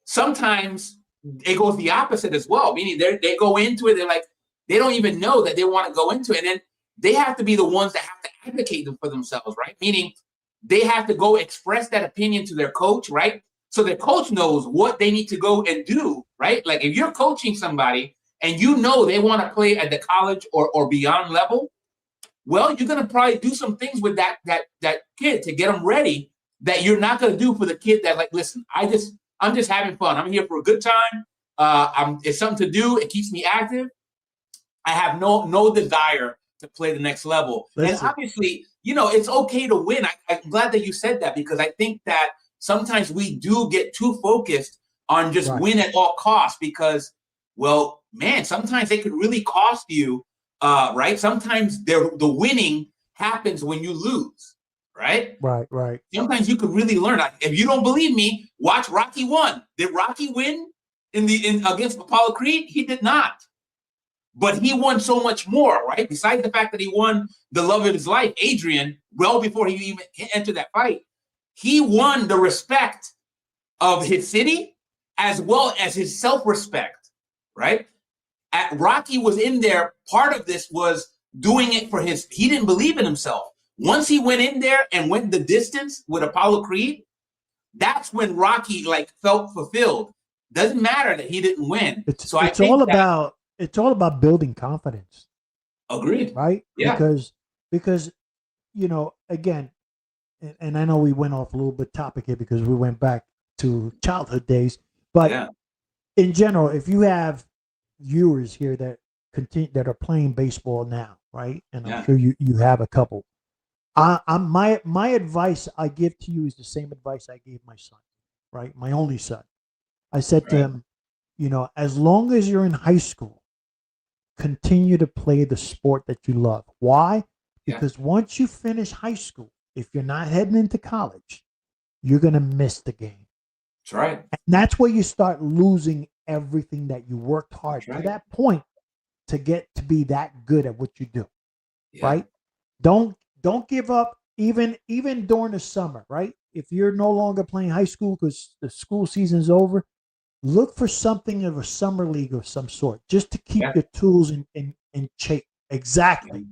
sometimes it goes the opposite as well, meaning they go into it, they're like, they don't even know that they want to go into it. And then they have to be the ones that have to advocate for themselves, right? Meaning they have to go express that opinion to their coach, right? So their coach knows what they need to go and do, right? Like if you're coaching somebody and they want to play at the college or beyond level, well, you're going to probably do some things with that kid to get them ready that you're not going to do for the kid that listen, I'm just having fun. I'm here for a good time. It's something to do. It keeps me active. I have no desire to play the next level. Listen. And obviously, it's okay to win. I'm glad that you said that, because I think that sometimes we do get too focused on just win at all costs, because, well, man, sometimes they could really cost you, right? Sometimes the winning happens when you lose, right? Right. Sometimes you could really learn. If you don't believe me, watch Rocky 1. Did Rocky win in against Apollo Creed? He did not. But he won so much more, right? Besides the fact that he won the love of his life, Adrian, well before he even entered that fight, he won the respect of his city as well as his self-respect, right? Rocky was in there. Part of this was doing it for he didn't believe in himself. Once he went in there and went the distance with Apollo Creed, that's when Rocky felt fulfilled. Doesn't matter that he didn't win. It's all about building confidence. Agreed. Right? Yeah. Because again, and I know we went off a little bit topic here because we went back to childhood days, but in general, if you have viewers here that are playing baseball now, right? And I'm sure you have a couple. My advice I give to you is the same advice I gave my son, right? My only son. I said to him, as long as you're in high school, continue to play the sport that you love. Why? Because once you finish high school, if you're not heading into college, you're going to miss the game. That's right. And that's where you start losing everything that you worked hard to that point to get to be that good at what you do. Right? Don't give up even during the summer, right? If you're no longer playing high school because the school season's over, look for something of a summer league of some sort just to keep your tools in shape. Exactly.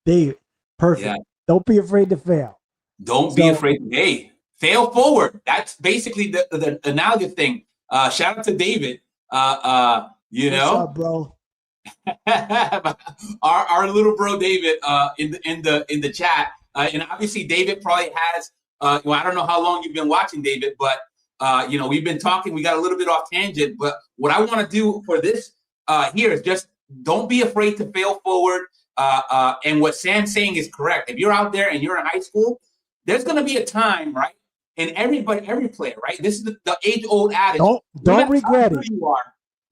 Dave, perfect. Yeah. Don't be afraid to fail. Don't be afraid. Hey, fail forward. That's basically the analogous thing. Shout out to David. What's up, bro? our little bro David in the chat, and obviously David probably has. I don't know how long you've been watching David, but we've been talking. We got a little bit off tangent, but what I want to do for this here is just don't be afraid to fail forward. And what Sam's saying is correct. If you're out there and you're in high school, there's going to be a time, right? And every player, right? This is the age-old adage. Don't regret it.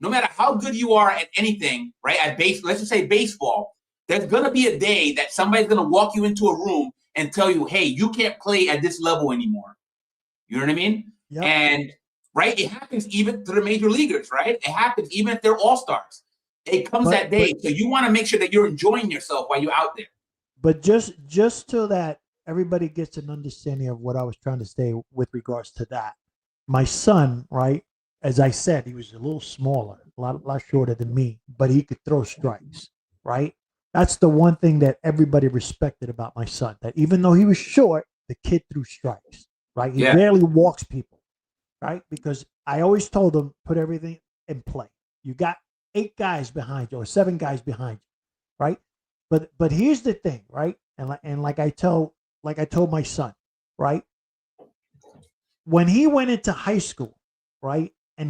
No matter how good you are at anything, right? Let's just say baseball, there's going to be a day that somebody's going to walk you into a room and tell you, hey, you can't play at this level anymore. You know what I mean? Yep. And, right, it happens even to the major leaguers, right? It happens even if they're all-stars. It comes that day. So you want to make sure that you're enjoying yourself while you're out there. But just so that everybody gets an understanding of what I was trying to say with regards to that, my son, right, as I said, he was a little smaller, a lot shorter than me, but he could throw strikes, right? That's the one thing that everybody respected about my son, that even though he was short, the kid threw strikes, right? He rarely walks people, right? Because I always told him, put everything in play. You got 8 guys behind you or 7 guys behind you, right? But here's the thing, right? And like I told my son, right? When he went into high school, right? And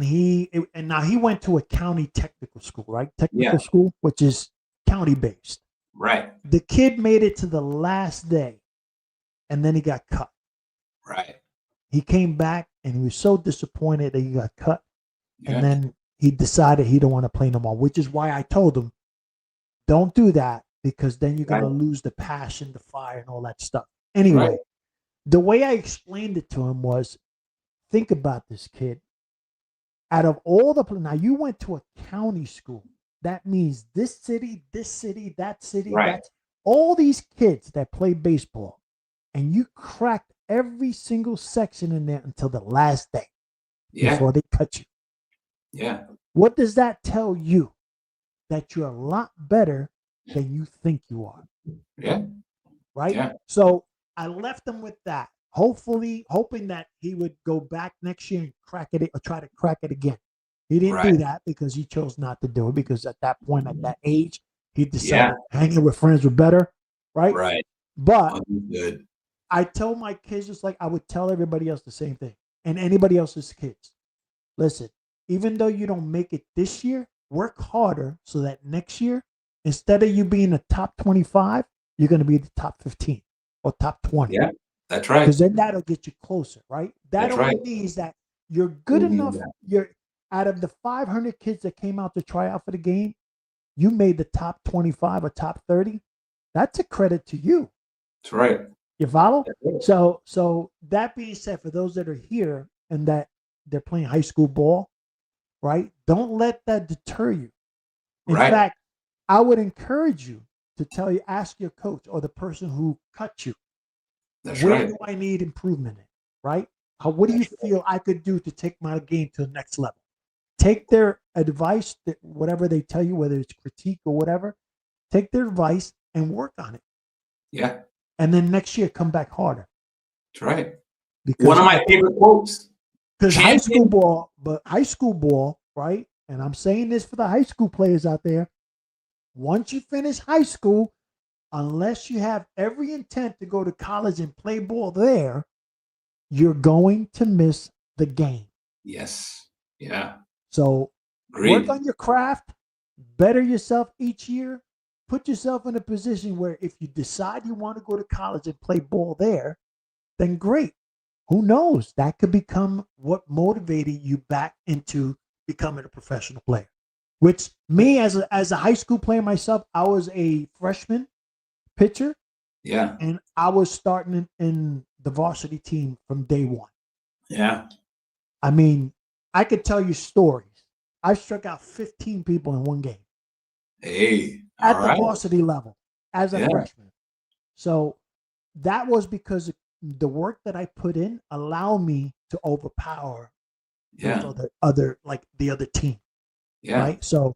now he went to a county technical school, right? Technical school, which is county based. Right. The kid made it to the last day and then he got cut. Right. He came back and he was so disappointed that he got cut. And then he decided he don't want to play no more, which is why I told him, don't do that, because then you're going to lose the passion, the fire, and all that stuff. Anyway, the way I explained it to him was, think about this, kid. Out of all now you went to a county school. That means this city, that city, all these kids that play baseball, and you cracked every single section in there until the last day before they cut you. Yeah. What does that tell you? That you're a lot better than you think you are. Yeah. Right? Yeah. So I left him with that. Hoping that he would go back next year and crack it or try to crack it again. He didn't do that because he chose not to do it, because at that point, at that age, he decided hanging with friends were better. Right? Right. But I told my kids, just like I would tell everybody else the same thing, and anybody else's kids. Listen, even though you don't make it this year, work harder so that next year, instead of you being the top 25, you're going to be the top 15. or top 20. Yeah, that's right. Because then that'll get you closer, right? That That's only right. means that you're good enough. You're out of the 500 kids that came out to try out for the game, you made the top 25 or top 30. That's a credit to you. That's right. You follow? Right. So that being said, for those that are here and that they're playing high school ball, right? Don't let that deter you. In fact, I would encourage you to ask your coach or the person who cut you, where do I need improvement in, right? What do you feel I could do to take my game to the next level? Take their advice, whatever they tell you, whether it's critique or whatever, take their advice and work on it. Yeah. And then next year, come back harder. That's right. Because one of my favorite quotes. Because high school ball, right? And I'm saying this for the high school players out there. Once you finish high school, unless you have every intent to go to college and play ball there, you're going to miss the game. Yes. Yeah. So Agreed. Work on your craft, better yourself each year, put yourself in a position where if you decide you want to go to college and play ball there, then great. Who knows? That could become what motivated you back into becoming a professional player. Which me as a high school player myself, I was a freshman pitcher. Yeah. And I was starting in the varsity team from day one. Yeah. I mean, I could tell you stories. I struck out 15 people in one game. Hey. At the varsity level as a freshman. So that was because the work that I put in allowed me to overpower the other team. Yeah. Right. So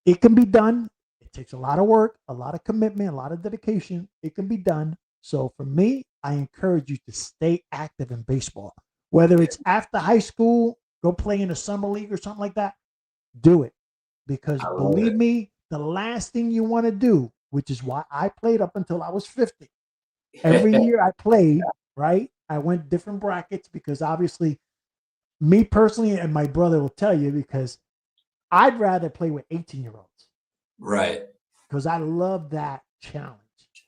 it can be done. It takes a lot of work, a lot of commitment, a lot of dedication. It can be done. So for me, I encourage you to stay active in baseball. Whether it's after high school, go play in a summer league or something like that, do it. Because believe me, the last thing you want to do, which is why I played up until I was 50. Every year I played, right? I went different brackets because obviously me personally, and my brother will tell you, because I'd rather play with 18-year-olds. Right. Because I love that challenge.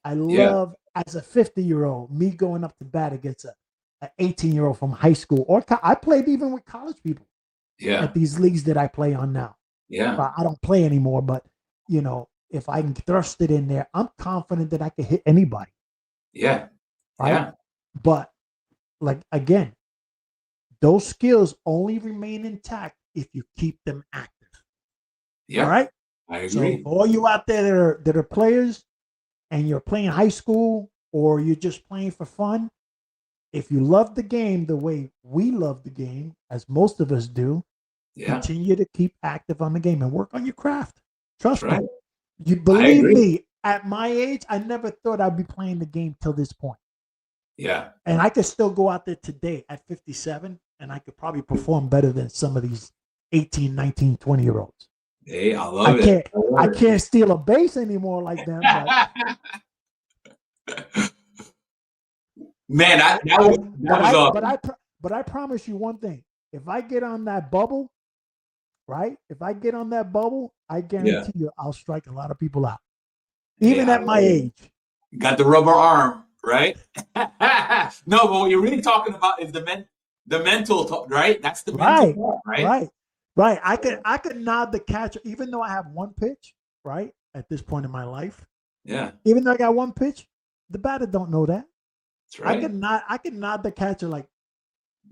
I love, as a 50-year-old, me going up to bat against an 18-year-old from high school. Or I played even with college people at these leagues that I play on now. Yeah. But I don't play anymore, but, you know, if I can thrust it in there, I'm confident that I can hit anybody. Yeah. Right? Yeah. But, like, again, those skills only remain intact if you keep them active. Yeah. All right? I agree. So for all you out there that are players and you're playing high school or you're just playing for fun, if you love the game the way we love the game, as most of us do, continue to keep active on the game and work on your craft. Trust me. You believe me, at my age, I never thought I'd be playing the game till this point. Yeah. And I could still go out there today at 57 and I could probably perform better than some of these 18, 19, 20-year-olds. Hey, I love it. I can't steal a base anymore like them. But man, that was but I promise you one thing. If I get on that bubble, right? If I get on that bubble, I guarantee you I'll strike a lot of people out. Even at my age. Got the rubber arm, right? No, but what you're really talking about is the mental, right? That's the mental part, right. I could nod the catcher, even though I have one pitch, right? At this point in my life. Yeah. Even though I got one pitch, the batter don't know that. That's right. I can nod the catcher like.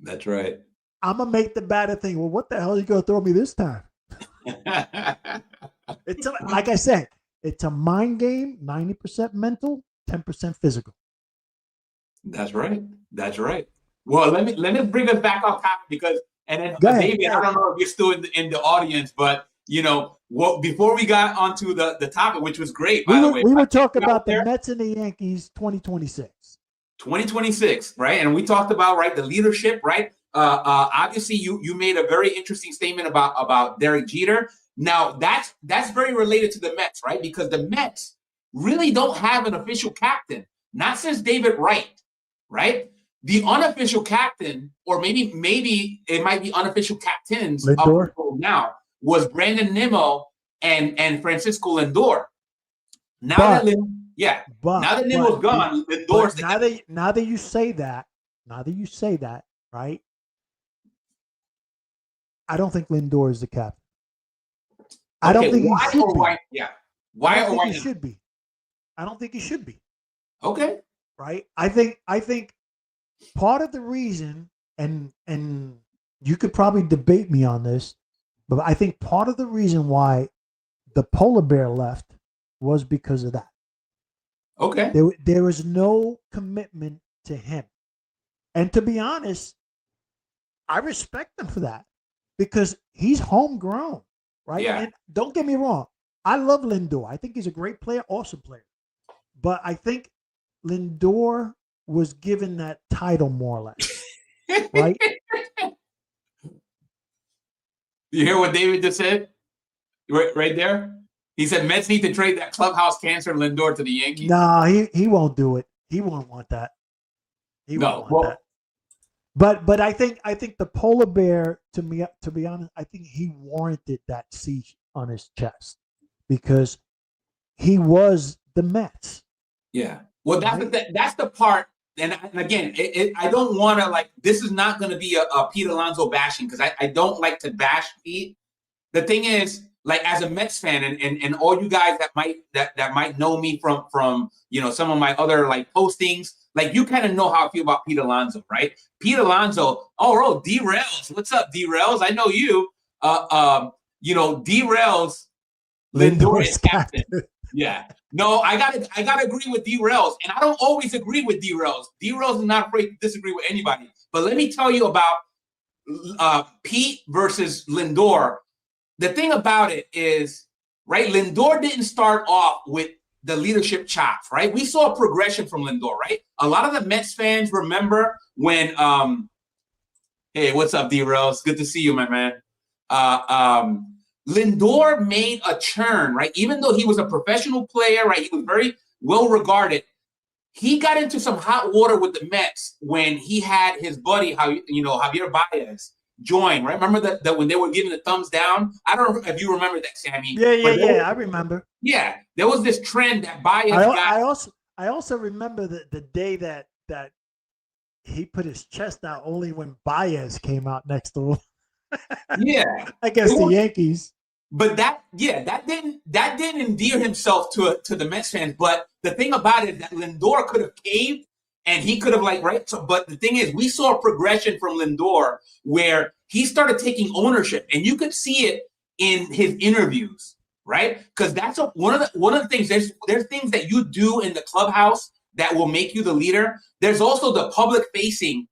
That's right. I'm gonna make the batter think, well, what the hell are you gonna throw me this time? It's like I said, it's a mind game, 90% mental, 10% physical. That's right. That's right. Well, let me bring us back on topic because, and then David, I don't know if you're still in the audience, but you know, before we got onto the topic, which was great, by the way, we were talking about the Mets and the Yankees 2026. 2026, right? And we talked about the leadership, right? Obviously, you made a very interesting statement about Derek Jeter. Now that's very related to the Mets, right? Because the Mets really don't have an official captain, not since David Wright, right? The unofficial captain, or maybe it might be unofficial captains up until now, was Brandon Nimmo and Francisco Lindor. Now Yeah. But Now that Nimmo's gone, Lindor's the guy. now that you say that, right? I don't think Lindor is the captain. I don't Okay, think he why should or be. why? Yeah. I Why don't or think why he not? should be. I don't think he should be. Okay. Right? I think part of the reason, and you could probably debate me on this, but I think part of the reason why the polar bear left was because of that. Okay. There was no commitment to him. And to be honest, I respect him for that because he's homegrown, right? Yeah. And don't get me wrong, I love Lindor. I think he's a great player, awesome player. But I think Lindor was given that title more or less, right? You hear what David just said? Right there? He said Mets need to trade that clubhouse cancer Lindor to the Yankees. No, he won't do it. He won't want that. He won't want that. But I think the polar bear, to be honest, I think he warranted that C on his chest because he was the Mets. Yeah. Well, that's the part. And again, I don't want to this is not going to be a Pete Alonso bashing because I don't like to bash Pete. The thing is, as a Mets fan and all you guys that might know me from some of my other postings, you kind of know how I feel about Pete Alonso, right? Pete Alonso, D-Rails. What's up, D-Rails? I know you. D-Rails, Lindor is captain. Yeah. No, I gotta agree with D-Rails. And I don't always agree with D-Rails. D-Rails is not afraid to disagree with anybody. But let me tell you about Pete versus Lindor. The thing about it is, right, Lindor didn't start off with the leadership chops, right? We saw a progression from Lindor, right? A lot of the Mets fans remember when, hey, what's up, D-Rails? Good to see you, my man. Lindor made a churn, right? Even though he was a professional player, right? He was very well regarded. He got into some hot water with the Mets when he had his buddy, Javier Baez, join, right? Remember that when they were giving the thumbs down? I don't know if you remember that, Sammy. Yeah, I remember. Yeah, there was this trend that Baez got. I also remember the day that he put his chest out only when Baez came out next to him. Yeah, I guess the Yankees. But that didn't endear himself to the Mets fans. But the thing about it is that Lindor could have caved and he could have right. So, but the thing is, we saw a progression from Lindor where he started taking ownership, and you could see it in his interviews, right? Because that's one of the things. There's things that you do in the clubhouse that will make you the leader. There's also the public facing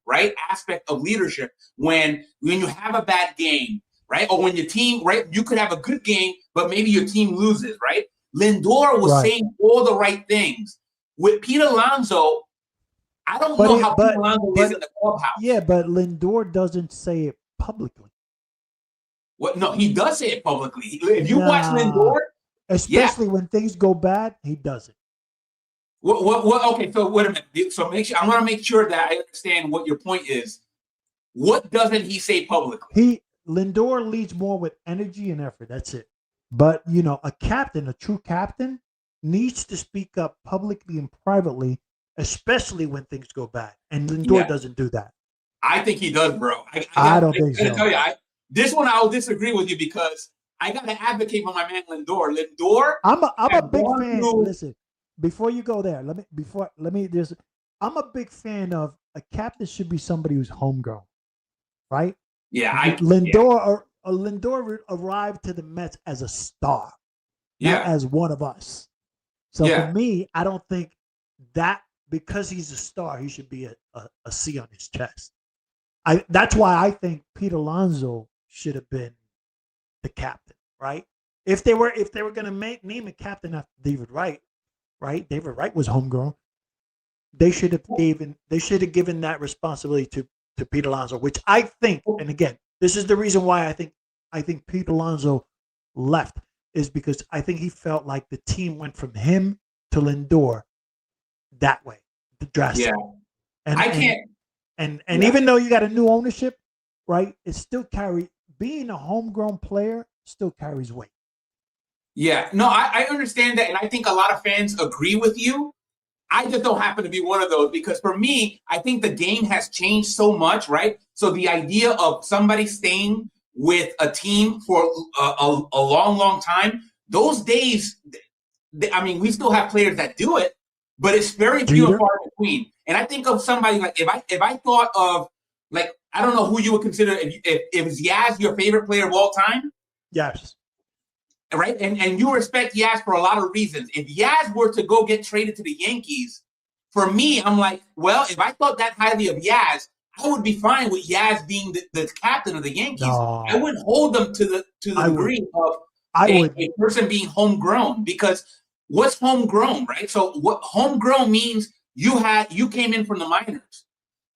aspect of leadership when you have a bad game. Right? Or when your team, right? You could have a good game, but maybe your team loses, right? Lindor was saying all the right things. With Pete Alonso, I don't know how Pete Alonso is in the clubhouse. Yeah, but Lindor doesn't say it publicly. What? No, he does say it publicly. If you watch Lindor, especially when things go bad, he doesn't. What? Okay, so wait a minute. So I want to make sure that I understand what your point is. What doesn't he say publicly? Lindor leads more with energy and effort. That's it. But, a true captain, needs to speak up publicly and privately, especially when things go bad. And Lindor doesn't do that. I think he does, bro. I don't think so. Tell you, this one I will disagree with you because I got to advocate for my man Lindor. I'm a big fan. Listen, before you go there, I'm a big fan of a captain should be somebody who's homegrown, right? Yeah, Lindor arrived to the Mets as a star, not as one of us. So for me, I don't think that because he's a star, he should be a C on his chest. That's why I think Pete Alonso should have been the captain, right? If they were going to name a captain after David Wright, right? David Wright was homegrown. They should have given that responsibility to Pete Alonso, which I think, and again, this is the reason why I think Pete Alonso left, is because I think he felt like the team went from him to Lindor that way, drastically. Yeah. I can't. And even though you got a new ownership, right, it still being a homegrown player still carries weight. Yeah, no, I understand that, and I think a lot of fans agree with you. I just don't happen to be one of those because for me, I think the game has changed so much, right? So the idea of somebody staying with a team for a long, long time, those days, I mean, we still have players that do it, but it's very few and Jeter? far between. And I think of somebody like if I thought of like I don't know who you would consider if Yaz your favorite player of all time, Yes. right? And you respect Yaz for a lot of reasons. If Yaz were to go get traded to the Yankees, for me, I'm like, well, if I thought that highly of Yaz, I would be fine with Yaz being the captain of the Yankees. I No, wouldn't hold them to the I would. degree of I would. a person being homegrown because what's homegrown, right? So what homegrown means you came in from the minors.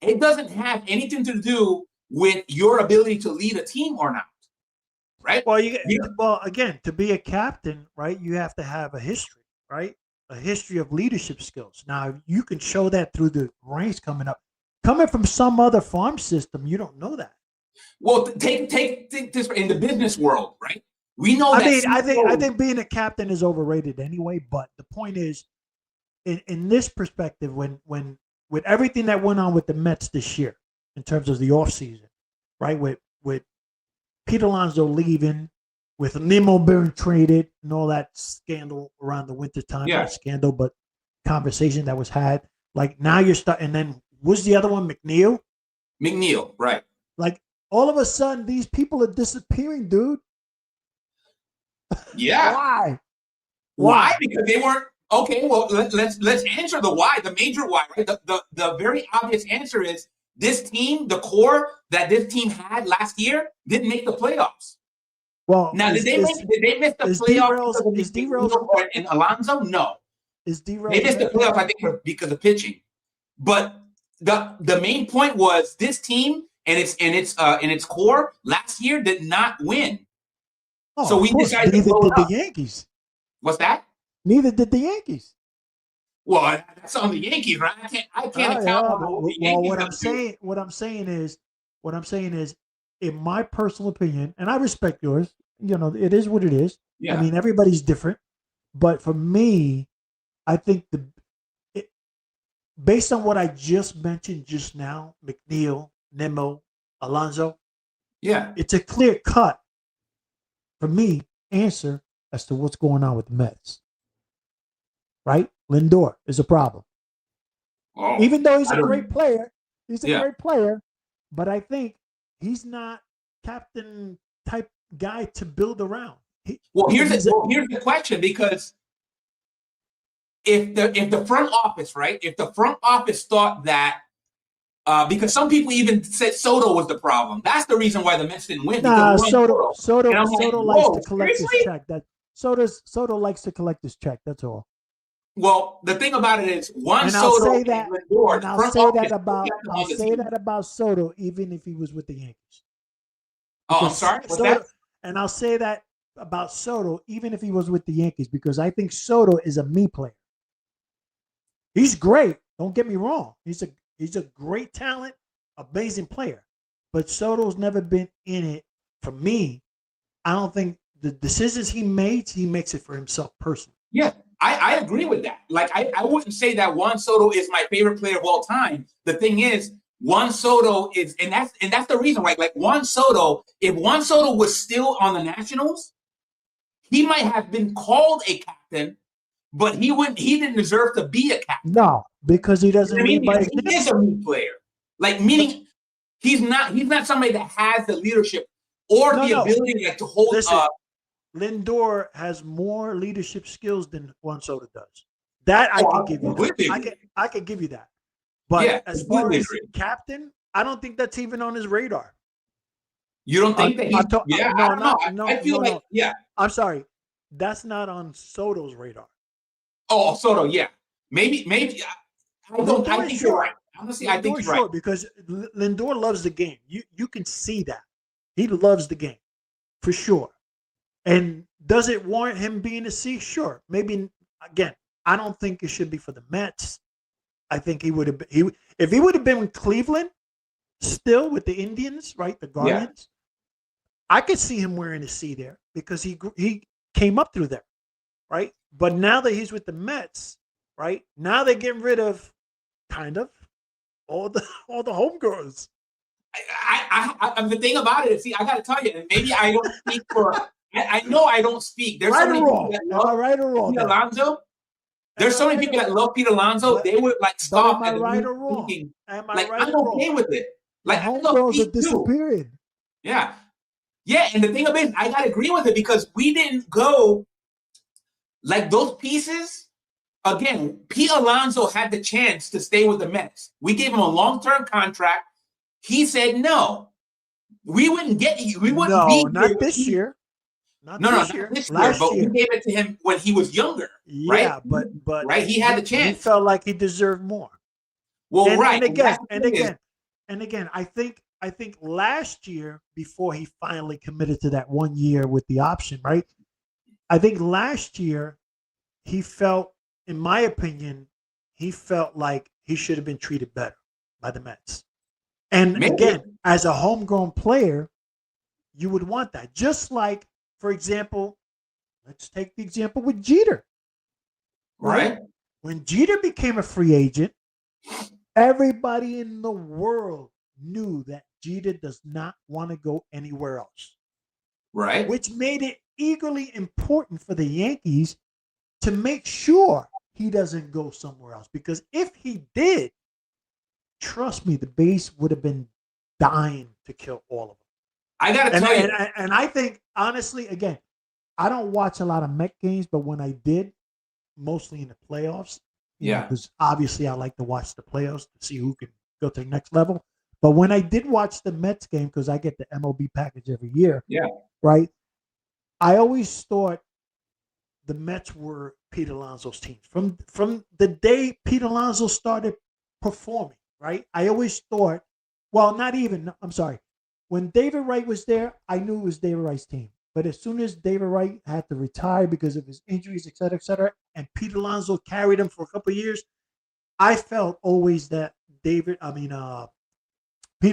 It doesn't have anything to do with your ability to lead a team or not, right? Well, You, well, again, to be a captain, right, you have to have a history, right? A history of leadership skills. Now, you can show that through the ranks coming up. Coming from some other farm system, you don't know that. well, take this in the business world, right? We know I that mean, I CEOs, think being a captain is overrated anyway. But the point is, in this perspective, when with everything that went on with the Mets this year in terms of the offseason, right? With Pete Alonso leaving, with Nemo being traded, and all that scandal around the wintertime, yeah, not scandal, but conversation that was had. Like now you're starting, and then who's the other one? McNeil. McNeil, right? Like all of a sudden, these people are disappearing, dude. Yeah. Why? Why? Why? Because they weren't okay. Well, let's answer the why, the major why, right? The very obvious answer is this team, the core that this team had last year, didn't make the playoffs. Well, Now, did they miss the playoffs because of McNeil and Alonso? No, is they Derail's missed the Met playoffs. I fan? think because of pitching. But the main point was this team and its core last year did not win. Oh, So of we course. decided to Neither blow it did the up. Yankees. What's that? Neither did the Yankees. Well, that's on the Yankees, right? I can't Oh account yeah. for what the Well, Yankees gonna do. what I'm saying is, in my personal opinion, and I respect yours. You know, it is what it is. I Yeah. mean, everybody's different, but for me, I think it, based on what I just mentioned just now, McNeil, Nemo, Alonso, Yeah. it's a clear cut for me answer as to what's going on with the Mets. Right? Lindor is a problem. Oh, Even though he's I a don't. great player, he's a Yeah. great player, but I think he's not captain type guy to build around. Well, He's a here's the question because if the front office, right? If the front office thought that because some people even said Soto was the problem. That's the reason why the Mets didn't win because nah. Juan Soto. And I'm like, Soto likes to whoa, collect his seriously? check. Soto likes to collect his check. That's all. Well, the thing about it is Juan And I'll Soto say and that, Lindor, and the front office still kept him I'll on the say team. that about Soto, even if he was with the Yankees. Oh, I'm Because sorry. What's Soto, that? and I'll say that about Soto, even if he was with the Yankees, because I think Soto is a me player. He's great. Don't get me wrong. He's a great talent, amazing player. But Soto's never been in it for me. I don't think the decisions he makes it for himself personally. Yeah, I agree with that. Like, I wouldn't say that Juan Soto is my favorite player of all time. The thing is, Juan Soto is, and that's the reason, right? Like Juan Soto, if Juan Soto was still on the Nationals, he might have been called a captain, but he didn't deserve to be a captain. No, because he You know what doesn't I mean? lead by Because he is example. a new player. Like meaning he's not somebody that has the leadership or No, the no. ability like to hold Listen, Lindor has more leadership skills than Juan Soto does. That I oh, can I give you that. completely agree. I can give you that. But Yeah, as far completely as agree. captain, I don't think that's even on his radar. You don't think that he's yeah, I No, don't know. not I no feel no like no. yeah. I'm sorry. That's not on Soto's radar. Oh, Soto, yeah. Maybe I Lindor is think you're right. short. Honestly, I think Lindor is you're right. short because Lindor loves the game. You can see that. He loves the game for sure. And does it warrant him being a C? Sure. Maybe again, I don't think it should be for the Mets. I think he would have been if he would have been with Cleveland still with the Indians, right? The Yeah. Guardians. I could see him wearing a C there because he came up through there. right? But now that he's with the Mets, right? Now they're getting rid of kind of all the homegrowers. The thing about it is, see, I got to tell you, and maybe I don't speak for. I know I don't speak. There's Right so many or people wrong? that Am I love right or wrong? Pete Then? Alonso. There's so many people that love Pete Alonso. But- They would like But stop am I at the right news or wrong? thinking, Am I like, right I'm or okay wrong? with it. The Like, I love homegrowers are Pete too. disappearing. Yeah. Yeah, and the thing about it, I gotta agree with it because we didn't go like those pieces. Again, Pete Alonso had the chance to stay with the Mets. We gave him a long-term contract. He said no. We wouldn't get you. We wouldn't be not here this year. Not No, this not year. this year. Last But year. we gave it to him when he was younger, Yeah, right? but right, he had the chance. He felt like he deserved more. Well, and, right, and again, I think last year before he finally committed to that 1 year with the option, right? I think last year he felt, in my opinion, he felt like he should have been treated better by the Mets. And Maybe. again, as a homegrown player, you would want that. Just like, for example, let's take the example with Jeter. Right? When Jeter became a free agent, everybody in the world knew that Jeter does not want to go anywhere else. Right. Which made it equally important for the Yankees to make sure he doesn't go somewhere else. Because if he did, trust me, the base would have been dying to kill all of them. I got to tell you. And I think, honestly, again, I don't watch a lot of Met games, but when I did, mostly in the playoffs, because obviously I like to watch the playoffs to see who can go to the next level. But when I did watch the Mets game, because I get the MLB package every year, right? I always thought the Mets were Pete Alonso's team. From the day Pete Alonso started performing, right? I always thought, well, not even, I'm sorry. When David Wright was there, I knew it was David Wright's team. But as soon as David Wright had to retire because of his injuries, et cetera, and Pete Alonso carried him for a couple of years, I felt always that Pete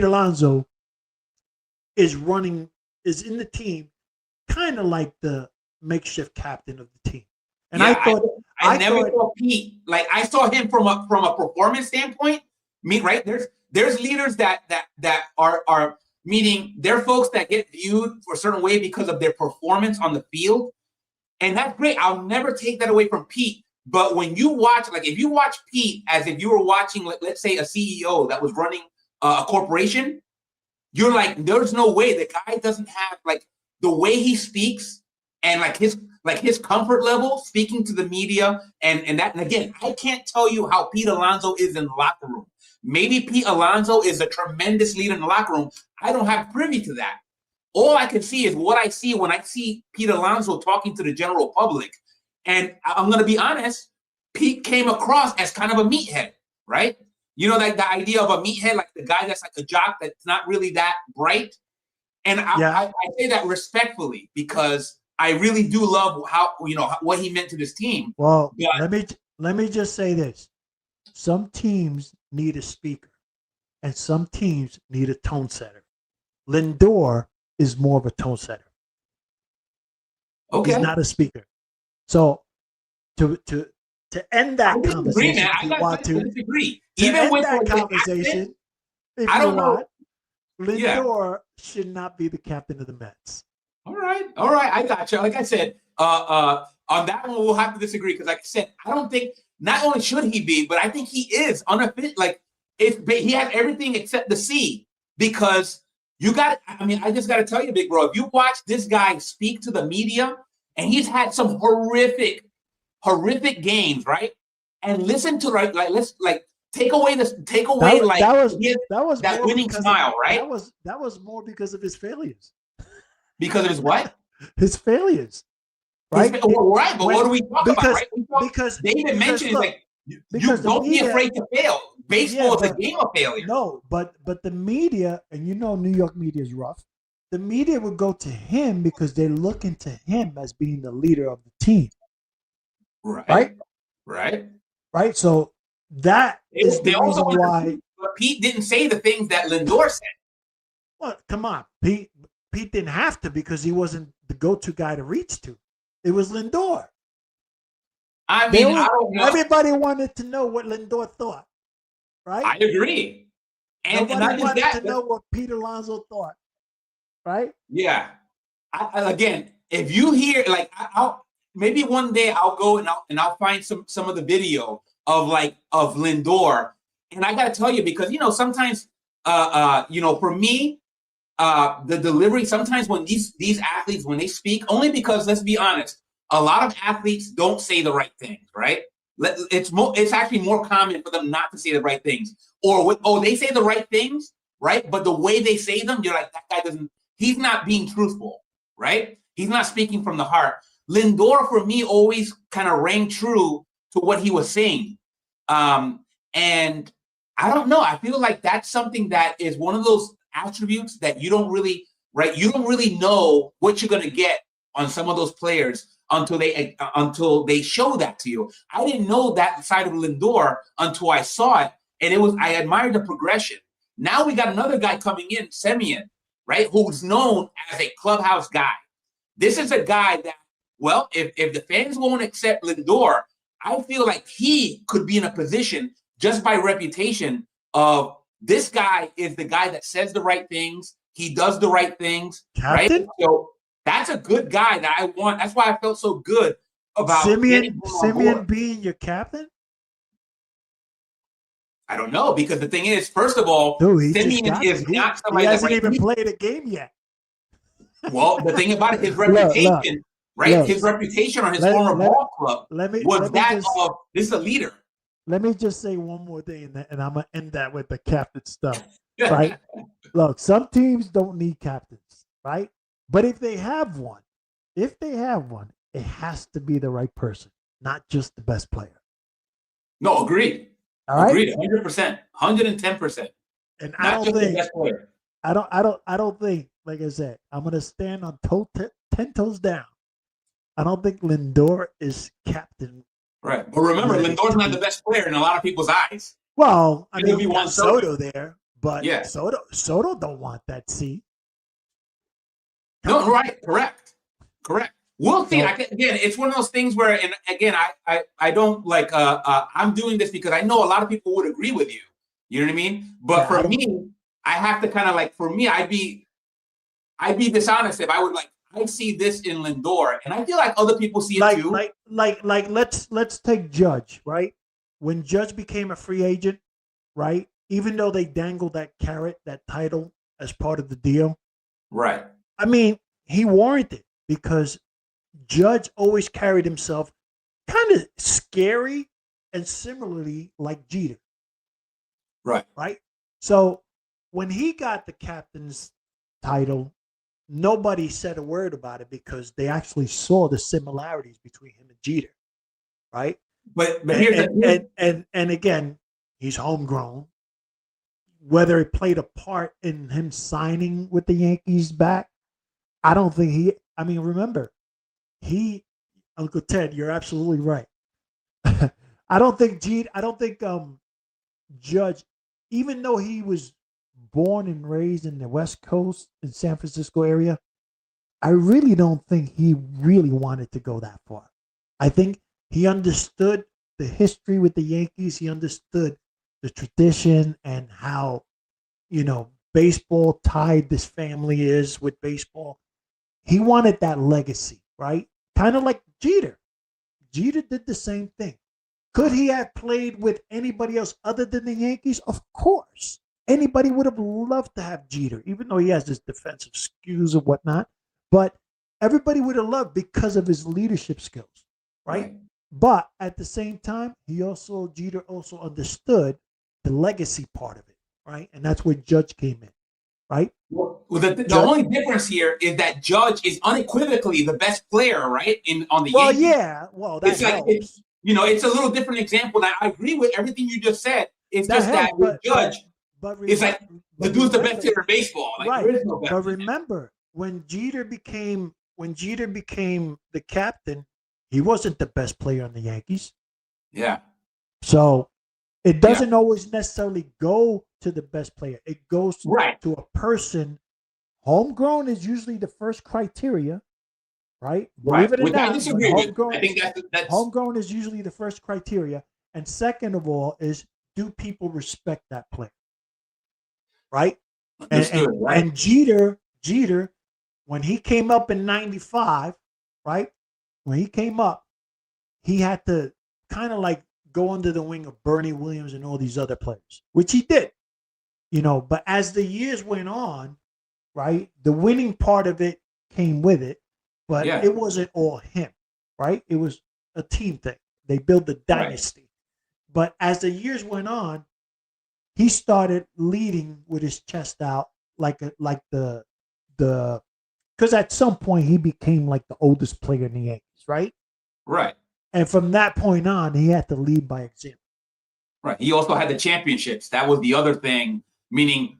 Alonso is in the team, kind of like the makeshift captain of the team. And I never saw Pete. Like, I saw him from a performance standpoint. Right? There's leaders that are meaning they're folks that get viewed for a certain way because of their performance on the field. And that's great. I'll never take that away from Pete. But when you watch, like, if you watch Pete as if you were watching, let's say, a CEO that was running a corporation, you're like, there's no way the guy doesn't have, like, the way he speaks and his comfort level speaking to the media and that. And again, I can't tell you how Pete Alonso is in the locker room. Maybe Pete Alonso is a tremendous leader in the locker room. I don't have privy to that. All I can see is what I see when I see Pete Alonso talking to the general public. And I'm going to be honest, Pete came across as kind of a meathead, right? You know, like the idea of a meathead, like the guy that's like a jock that's not really that bright. And I say that respectfully because I really do love what he meant to this team. Well, let me just say this. Some teams need a speaker, and some teams need a tone setter. Lindor is more of a tone setter. Okay. He's not a speaker. So to end that conversation, I disagree. Even with that conversation, if I don't know. Lindor should not be the captain of the Mets. All right. I got you. Like I said, on that one we'll have to disagree because, like I said, I don't think not only should he be, but I think he is unfit. Like he has everything except the C because you got. I mean, I just got to tell you, big bro, if you watch this guy speak to the media, and he's had some horrific games, right? And listen to let's take away that winning smile, right? That was more because of his failures. Because of his what? His failures. Right? But what do we talk about, right? Because David mentioned you don't be afraid to fail. Baseball is a game of failure. No, but the media, and New York media is rough. The media would go to him because they're looking to him as being the leader of the team. Right. So that is the reason why. But Pete didn't say the things that Lindor said. Well, come on, Pete didn't have to because he wasn't the go-to guy to reach to. It was Lindor. I mean, I don't know. Everybody wanted to know what Lindor thought, right? I agree. And Nobody not just wanted that, to know what Pete Alonso thought, right? yeah. Again, if you hear like, I'll maybe one day I'll go and I'll find some of the video of Lindor, and I got to tell you because sometimes for me the delivery sometimes when these athletes when they speak only because let's be honest, a lot of athletes don't say the right things, right? It's actually more common for them not to say the right things, or they say the right things, right? But the way they say them, you're like, that guy doesn't. He's not being truthful, right? He's not speaking from the heart. Lindor, for me, always kind of rang true to what he was saying. And I don't know. I feel like that's something that is one of those attributes that you don't really, right? You don't really know what you're going to get on some of those players until they show that to you. I didn't know that side of Lindor until I saw it, and I admired the progression. Now we got another guy coming in, Semien, right? Who's known as a clubhouse guy. This is a guy that, well, if the fans won't accept Lindor, I feel like he could be in a position just by reputation of this guy is the guy that says the right things. He does the right things, Captain? right? So that's a good guy that I want. That's why I felt so good about Semien being your captain. I don't know, because the thing is, first of all, Semien is not somebody he hasn't even played a game yet. Well, the thing about it, his reputation, right? His reputation on his former ball club was that of this is a leader. Let me just say one more thing, and I'm gonna end that with the captain stuff, right? Look, some teams don't need captains, right? But if they have one, it has to be the right person, not just the best player. No, agreed. All right, agreed, 100%, 110%. And I don't think the best player. I don't think, like I said, I'm gonna stand on 10 toes down. I don't think Lindor is captain. Right. But remember, Lindor's not the best player in a lot of people's eyes. Well, I mean, you got Soto there, but Soto don't want that seat. No, right. Correct. We'll see. Again, it's one of those things where, and again, I don't like, I'm doing this because I know a lot of people would agree with you. You know what I mean? But for me, I have to kind of like, for me, I'd be dishonest if I would like, I see this in Lindor, and I feel like other people see it too. Let's take Judge, right? When Judge became a free agent, right? Even though they dangled that carrot, that title as part of the deal, right? I mean, he warranted because Judge always carried himself kind of scary and similarly like Jeter, right? So when he got the captain's title, nobody said a word about it because they actually saw the similarities between him and Jeter, right? But and again, he's homegrown. Whether it played a part in him signing with the Yankees back, I don't think he. I mean, remember, Uncle Ted, you're absolutely right. I don't think Judge, even though he was born and raised in the West Coast in San Francisco area, I really don't think he really wanted to go that far. I think he understood the history with the Yankees. He understood the tradition and how, baseball tied this family is with baseball. He wanted that legacy, right? Kind of like Jeter. Jeter did the same thing. Could he have played with anybody else other than the Yankees? Of course. Anybody would have loved to have Jeter, even though he has his defensive skills and whatnot. But everybody would have loved because of his leadership skills, right? But at the same time, Jeter also understood the legacy part of it, right? And that's where Judge came in, right? Well, the only difference here is that Judge is unequivocally the best player, right? On the Yankees. That helps. It's a little different example. That I agree with everything you just said. It's that with Judge, it's like the dude's the best hitter in baseball. Like, right. But remember, when Jeter became the captain, he wasn't the best player on the Yankees. Yeah. So it doesn't always necessarily go to the best player. It goes to a person. Homegrown is usually the first criteria, right? Right. Believe it or Which I not, when disagree with. I homegrown think that's homegrown is usually the first criteria, and second of all is do people respect that player, right? And understood. and, Right. and Jeter, when he came up in '95, right? When he came up, he had to kind of like go under the wing of Bernie Williams and all these other players, which he did, But as the years went on, right, the winning part of it came with it, but Yeah. it wasn't all him, right? It was a team thing. They built the Right. dynasty. But as the years went on, he started leading with his chest out, like the because at some point he became like the oldest player in the Yankees, right? Right. And from that point on, he had to lead by example. Right. He also had the championships. That was the other thing, meaning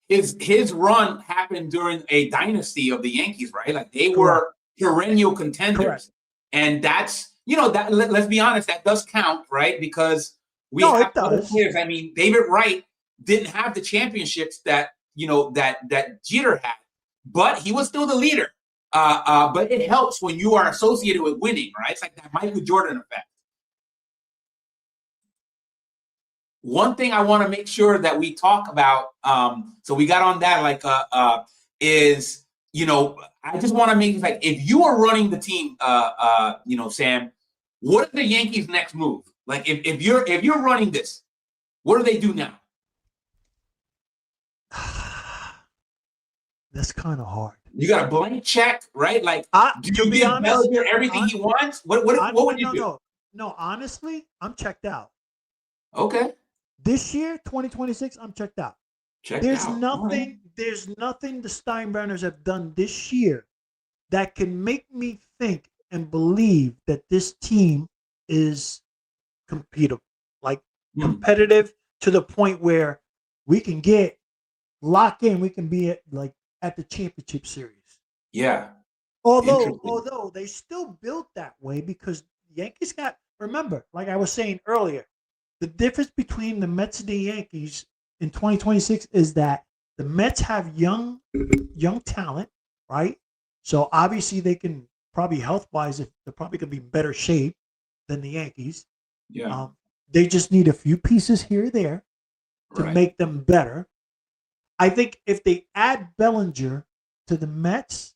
his run happened during a dynasty of the Yankees, right? Like they Correct. were perennial Correct. contenders. And that's, that let's be honest, that does count, right? Because we No, have it other does. players. I mean, David Wright didn't have the championships that, that Jeter had, but he was still the leader. But it helps when you are associated with winning, right? It's like that Michael Jordan effect. One thing I want to make sure that we talk about, so we got on that, is, I just want to make it like, if you are running the team, Sam, what are the Yankees' next move? Like, if you're running this, what do they do now? That's kind of hard. You got a blank check, right? Like, do To you be give honest, Bellinger everything he wants? What would you do? No. Honestly, I'm checked out. Okay. This year, 2026, I'm checked out. Checked There's out. nothing. There's nothing the Steinbrenners have done this year that can make me think and believe that this team is competitive, like competitive to the point where we can get lock in. We can be at the championship series. Yeah. Although they still built that way because the Yankees remember, like I was saying earlier, the difference between the Mets and the Yankees in 2026 is that the Mets have young talent, right? So obviously they can probably health-wise, they're probably going to be in better shape than the Yankees. Yeah. They just need a few pieces here or there to make them better. I think if they add Bellinger to the Mets,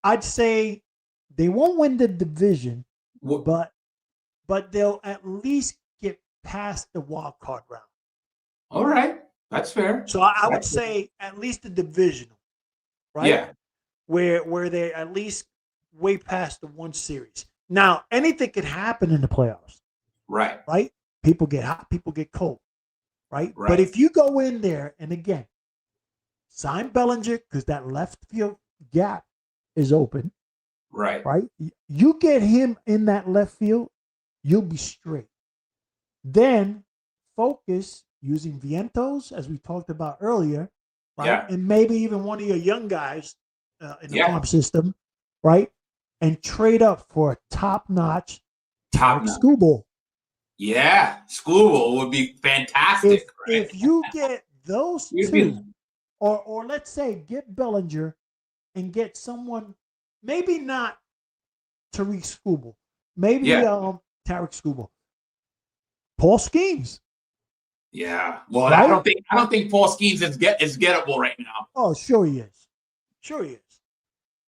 I'd say they won't win the division, but they'll at least get past the wild card round. All right. That's fair. So I would say at least the divisional, right? Yeah. Where they at least way past the one series. Now, anything could happen in the playoffs. Right. Right? People get hot, people get cold. Right? Right. But if you go in there and again, sign Bellinger because that left field gap is open. Right. Right? You get him in that left field, you'll be straight. Then focus using Vientos, as we talked about earlier, right? Yeah. And maybe even one of your young guys in the farm system, right? And trade up for a top-notch Skubal. Yeah, Skubal would be fantastic. If you get those two, or let's say get Bellinger and get someone, maybe not Tariq Skubal, maybe Tarek Skubal, Paul Skeens. Yeah, well, right? I don't think Paul Skeens is gettable right now. Oh, sure he is. Sure he is.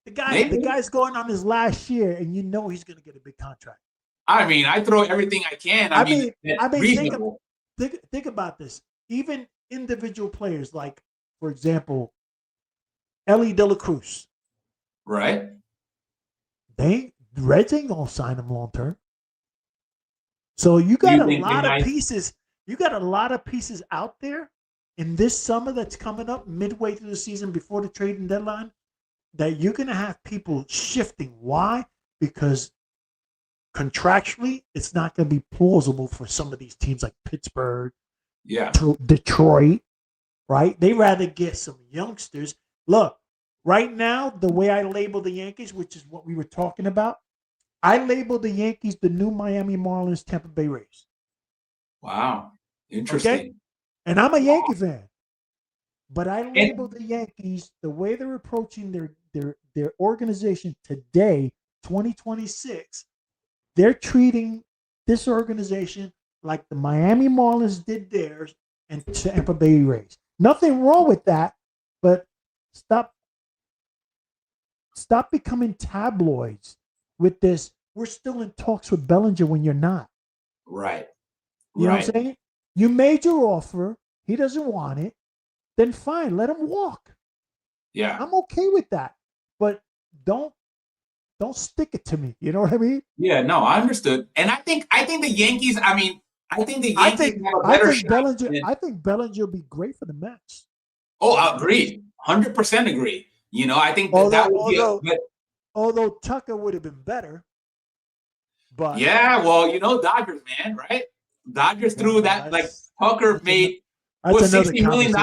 The guy's going on his last year, and you know he's going to get a big contract. I mean, I throw everything I can. I mean, think about this. Even individual players, like for example, Ellie De La Cruz. Right. The Reds ain't gonna sign him long term. So you got a lot of pieces. You got a lot of pieces out there in this summer that's coming up midway through the season before the trading deadline that you're gonna have people shifting. Why? Because contractually, it's not going to be plausible for some of these teams like Pittsburgh, Detroit, right? They rather get some youngsters. Look, right now, the way I label the Yankees, which is what we were talking about, I label the Yankees the new Miami Marlins, Tampa Bay Rays. Wow. Interesting. Okay? And I'm a Yankee fan. But I label the Yankees, the way they're approaching their organization today, 2026, they're treating this organization like the Miami Marlins did theirs and Tampa Bay Rays. Nothing wrong with that, but stop becoming tabloids with this. We're still in talks with Bellinger when you're not. Right. You know what I'm saying? You made your offer. He doesn't want it. Then fine, let him walk. Yeah. I'm okay with that. But don't stick it to me. You know what I mean? Yeah, no, I understood. And I think the Yankees, I think the Yankees have a better shot. I think Bellinger will be great for the Mets. Oh, I agree. 100% agree. I think that would be although Tucker would have been better. But yeah, well, Dodgers, man, right? Dodgers threw that, like, Tucker made $60 million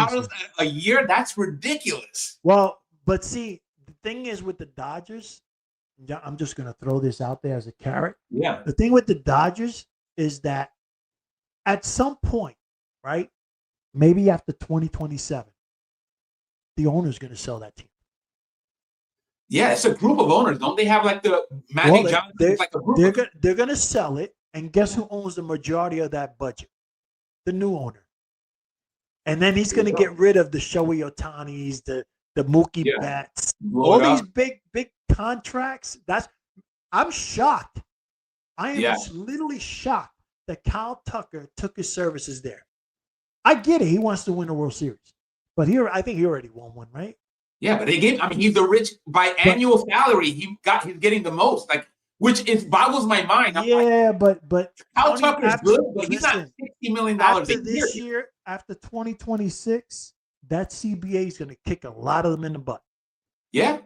a year. That's ridiculous. Well, but see, the thing is with the Dodgers, I'm just going to throw this out there as a carrot. Yeah. The thing with the Dodgers is that at some point, right, maybe after 2027, the owner's going to sell that team. Yeah, it's a group of owners. Don't they have like the Magic Johnson? Like a group they're going to sell it, and guess who owns the majority of that budget? The new owner. And then he's going to get rid of the Shohei Ohtanis, the Mookie Betts, all these big contracts. I'm shocked. I am literally shocked that Kyle Tucker took his services there. I get it. He wants to win a World Series. But I think he already won one, right? Yeah, but he's the rich by annual salary. He's getting the most, like, which boggles my mind. But Kyle Tucker's good, but he's not $60 million after this year. After 2026, that CBA is going to kick a lot of them in the butt. Yeah,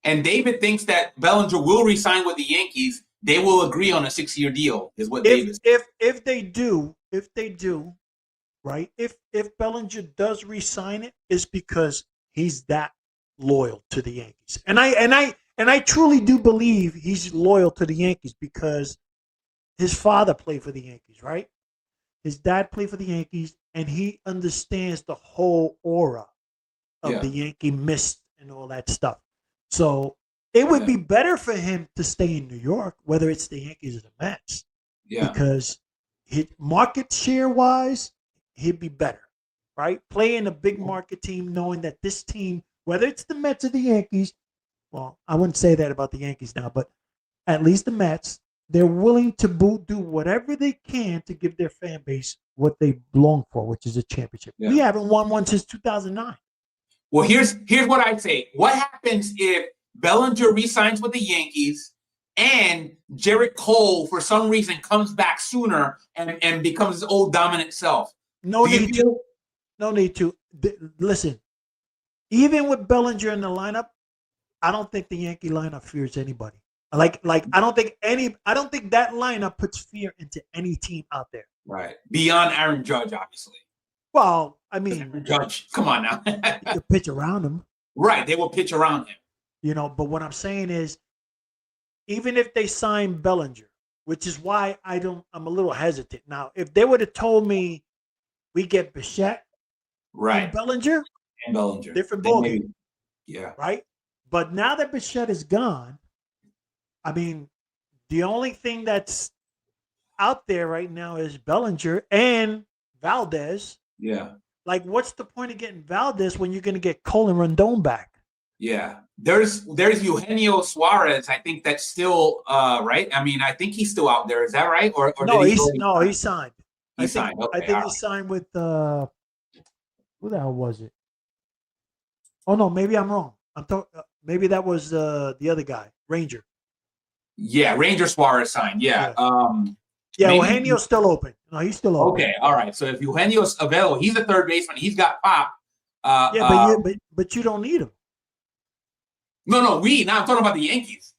and David thinks that Bellinger will re-sign with the Yankees. They will agree on a 6-year deal, is what David said. If they do, right? If Bellinger does re-sign it, it's because he's that loyal to the Yankees. And I truly do believe he's loyal to the Yankees because his father played for the Yankees, right? His dad played for the Yankees, and he understands the whole aura of the Yankee mist and all that stuff. So it would be better for him to stay in New York, whether it's the Yankees or the Mets. Yeah. Because market share wise, he'd be better, right? Playing a big market team, knowing that this team, whether it's the Mets or the Yankees, well, I wouldn't say that about the Yankees now, but at least the Mets, they're willing to do whatever they can to give their fan base what they belong for, which is a championship. Yeah. We haven't won one since 2009. Well, here's what I say. What happens if Bellinger re-signs with the Yankees and Jarrett Cole, for some reason, comes back sooner and becomes his old dominant self? No need to. Listen, even with Bellinger in the lineup, I don't think the Yankee lineup fears anybody. Like I don't think that lineup puts fear into any team out there. Right. Beyond Aaron Judge, obviously. Well, I mean, Judge, come on now. You could pitch around him. Right. They will pitch around him. But what I'm saying is, even if they sign Bellinger, which is why I'm a little hesitant. Now, if they would have told me we get Bichette and Bellinger, different ballgame. Yeah. Right? But now that Bichette is gone, I mean, the only thing that's out there right now is Bellinger and Valdez. Yeah. Like, what's the point of getting Valdez when you're going to get Cole and Rendon back? Yeah. There's Eugenio Suarez. I think that's still right. I mean, I think he's still out there. Is that right? Or no, he signed. He signed. Okay, I think he signed with who the hell was it? Oh no, maybe I'm wrong. Maybe that was the other guy, Ranger. Yeah, Ranger Suarez signed. Yeah. Eugenio's still open. No, he's still open. Okay, all right. So if Eugenio's available, he's a third baseman. He's got pop. But you don't need him. No. Now I'm talking about the Yankees.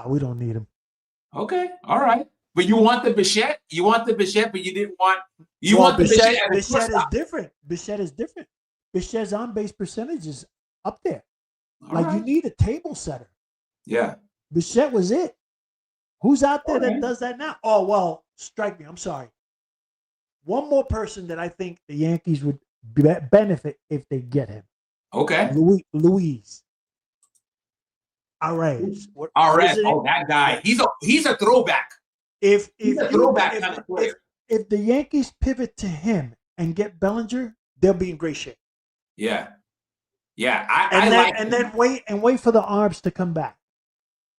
We don't need him. Okay, all right. But you want the Bichette? You want the Bichette, but you didn't want. You want the Bichette? Bichette is different. Bichette is different. Bichette's on base percentage is up there. You need a table setter. Yeah. Bichette was it. Who's out there that does that now? Oh, well, strike me. I'm sorry. One more person that I think the Yankees would benefit if they get him. Okay. Luis. Arraez. What is RS. it? Oh, that guy. He's a throwback. If He's a throwback kind of player. if the Yankees pivot to him and get Bellinger, they'll be in great shape. Yeah. Yeah. I like and then wait for the arms to come back.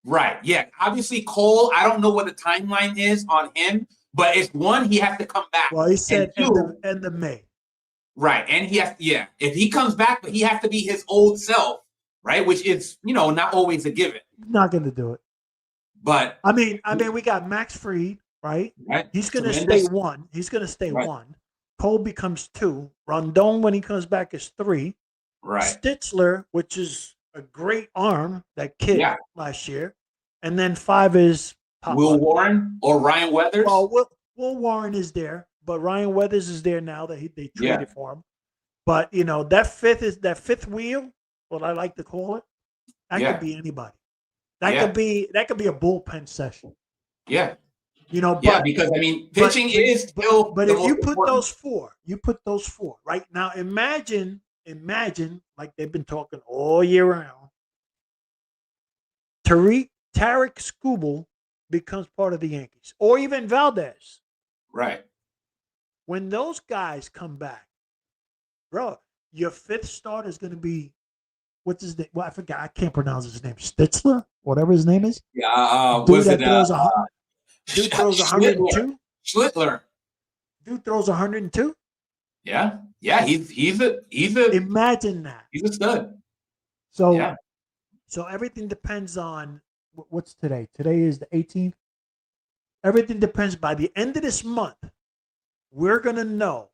Right. Yeah. Obviously, Cole, I don't know what the timeline is on him, but it's one, he has to come back. Well, he said end of May. Right. And he has, yeah, if he comes back, but he has to be his old self, right? Which is, not always a given. Not going to do it. But I mean, we got Max Fried, right? He's going to stay one. He's going to stay one. Cole becomes 2. Rondon, when he comes back, is 3. Right. Stitzler, which is a great arm, that kid last year. And then 5 is Will Warren or Ryan Weathers. Well, Will Warren is there, but Ryan Weathers is there now that they traded for him. But that fifth wheel, what I like to call it, that could be anybody. That could be a bullpen session. Yeah. But, because pitching is still. But if you put those four right now. Imagine like they've been talking all year round. Tarek Skubal becomes part of the Yankees, or even Valdez. Right. When those guys come back, bro, your 5th starter is going to be, what's his name? Well, I forgot. I can't pronounce his name. Stitzler, whatever his name is. Yeah. Dude throws 102. Schlittler. Dude throws 102. Yeah. Yeah. He's a. Imagine that. He's a stud. So everything depends on what's today. Today is the 18th. Everything depends. By the end of this month, we're gonna know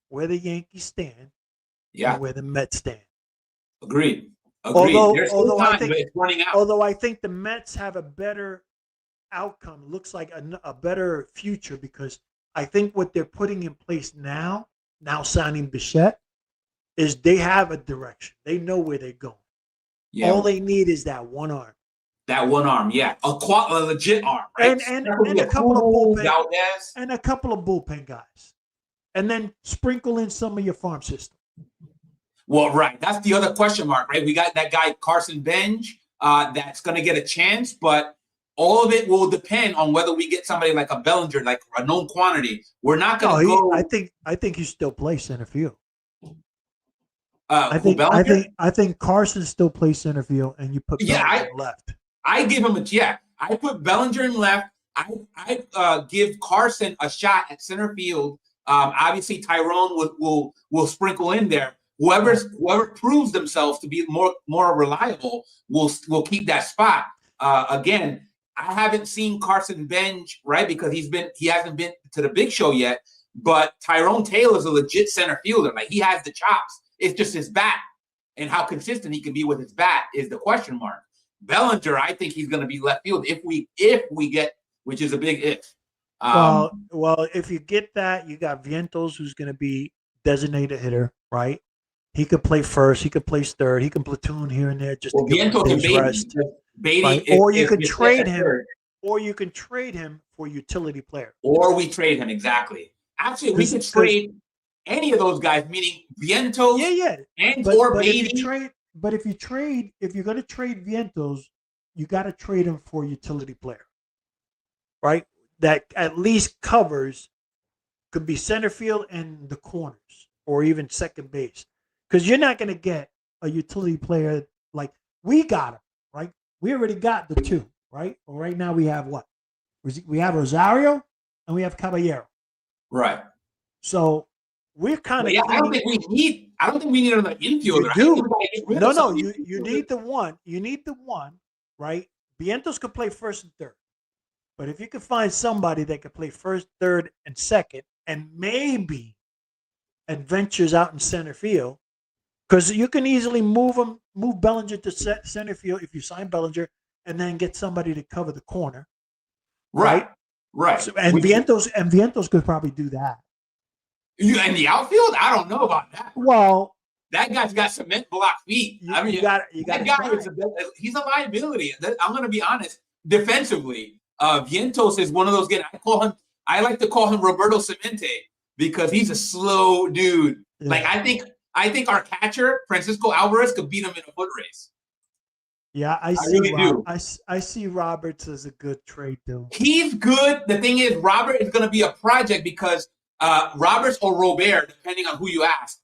where the Yankees stand, and where the Mets stand. Agreed. Although I think it's running out. Although I think the Mets have a better outcome, looks like a better future, because I think what they're putting in place now signing Bichette, is they have a direction. They know where they're going. Yeah. All they need is that one arm. That one arm, yeah, a legit arm, right? And a couple of bullpen guys, and then sprinkle in some of your farm system. Well, right, that's the other question mark, right? We got that guy Carson Bench that's going to get a chance, but all of it will depend on whether we get somebody like a Bellinger, like a known quantity. We're not going to go. I think he still plays center field. I think Carson still plays center field, and you put Bellinger left. I give him I put Bellinger in left. I give Carson a shot at center field. Obviously, Tyrone will sprinkle in there. Whoever proves themselves to be more reliable will keep that spot. Again, I haven't seen Carson Bench, right, because he hasn't been to the big show yet. But Tyrone Taylor's a legit center fielder. Like, he has the chops. It's just his bat and how consistent he can be with his bat is the question mark. Bellinger, I think he's going to be left field if we get, which is a big if. Well, if you get that, you got Vientos, who's going to be designated hitter, right? He could play first, he could play third, he can platoon here and there just to get his rest. Right? Or you can trade him, or you can trade him for utility player. Or we trade him, exactly. Actually, we could trade any of those guys, meaning Vientos, or Beatty. If you're going to trade Vientos, you got to trade him for a utility player, right? That at least covers, could be center field and the corners, or even second base, because you're not going to get a utility player like we got him, right? We already got the 2, right? Well, right now we have what? We have Rosario and we have Caballero, right? So we're kind of. I don't think we need another infielder. You need the one. You need the one, right? Vientos could play first and third, but if you could find somebody that could play first, third, and second, and maybe adventures out in center field, because you can easily move Bellinger to center field if you sign Bellinger, and then get somebody to cover the corner, right? So, and Vientos could probably do that. You in the outfield? I don't know about that. Well, that guy's got cement block feet. He's a liability. I'm going to be honest. Defensively, Vientos is one of those guys. I like to call him Roberto Clemente because he's a slow dude. Yeah. Like, I think our catcher Francisco Alvarez could beat him in a foot race. Yeah, I I see really Rob. do. I see Roberts as a good trade too. He's good. The thing is, Robert is going to be a project because Roberts or Robert, depending on who you ask,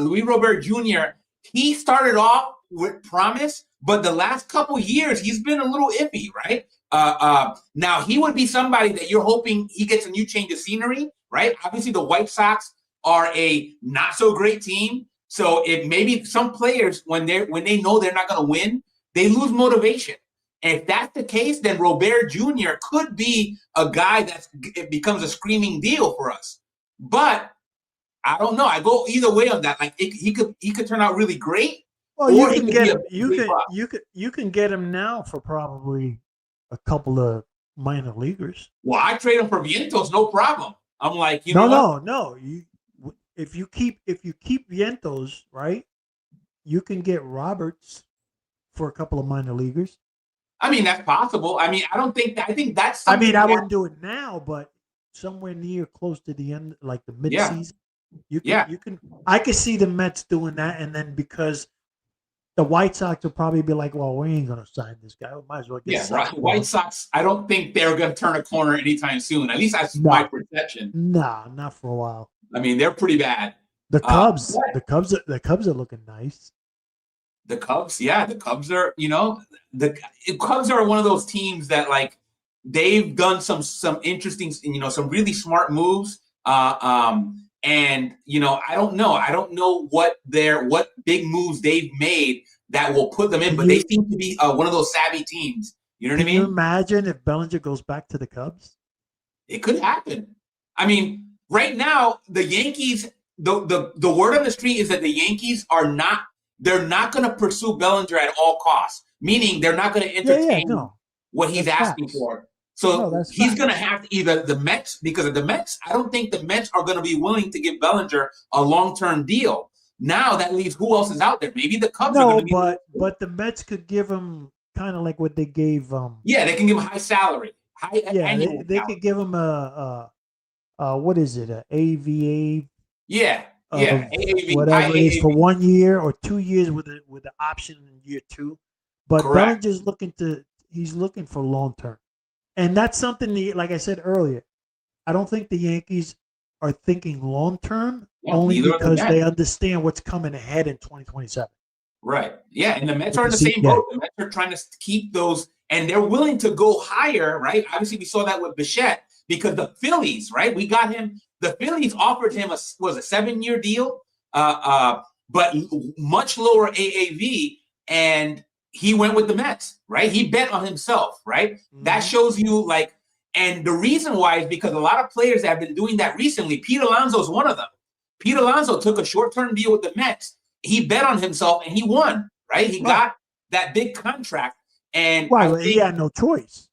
Luis Robert Jr., he started off with promise, but the last couple years, he's been a little iffy, right? Now, he would be somebody that you're hoping he gets a new change of scenery, right? Obviously, the White Sox are a not so great team. So it maybe some players, when they know they're not going to win, they lose motivation. And if that's the case, then Robert Jr. could be a guy that becomes a screaming deal for us. But I don't know. I go either way on that. Like he could turn out really great, Well, you or he can could get be a him. You complete can bust. you can get him now for probably a couple of minor leaguers. Well, I trade him for Vientos, no problem. I'm like, you know No, what? no, no. If you keep Vientos, right, you can get Roberts for a couple of minor leaguers. I mean, that's possible. I mean, I don't think that. I think that's I mean, something I that. wouldn't do it now, but somewhere near close to the end, like the Yeah, midseason, you can yeah, you can. I could see the Mets doing that, and then because the White Sox will probably be like, "Well, we ain't gonna sign this guy. We might as well get yeah. something for White him." Sox. I don't think they're going to turn a corner anytime soon. At least that's my No, perception. no, not for a while. I mean, they're pretty bad. The Cubs, But the Cubs are looking nice. the Cubs, yeah, the Cubs are, the Cubs are one of those teams that like they've done some interesting, some really smart moves. And I don't know what big moves they've made that will put them in, Can but they you seem to be one of those savvy teams. You know what I can you mean? imagine if Bellinger goes back to the Cubs? It could happen. I mean, right now the Yankees, the word on the street is that the Yankees they're not going to pursue Bellinger at all costs, meaning they're not going to Yeah, entertain no, what he's that's asking facts. for. No, So that's he's going to facts. have to either the Mets, because of the Mets, I don't think the Mets are going to be willing to give Bellinger a long-term deal. Now that leaves who else is out there? Maybe the Cubs are going No, to be. but the Mets could give him kind of like what they gave Yeah, they can give him high salary, high yeah, annual they salary. could give him a what is it, a AVA Yeah, yeah, of AAV, high whatever it is for AAV. 1 year or 2 years with the option in year two. But Correct. Bellinger's he's looking for long term. And that's something like I said earlier, I don't think the Yankees are thinking long term No, only neither are the because they Mets. understand what's coming ahead in 2027 Right. Yeah, and the Mets with are the in the same yeah. boat. The Mets are trying to keep those, and they're willing to go higher, right? Obviously, we saw that with Bichette because the Phillies, right? We got him. The Phillies offered him a 7-year deal, but much lower AAV, and he went with the Mets, right? He bet on himself, right? That Mm-hmm. shows you like, and the reason why is because a lot of players have been doing that recently. Pete Alonso is one of them. Pete Alonso took a short-term deal with the Mets. He bet on himself and he won, right? He Right. got that big contract. And Right. I Well, he think, had no choice.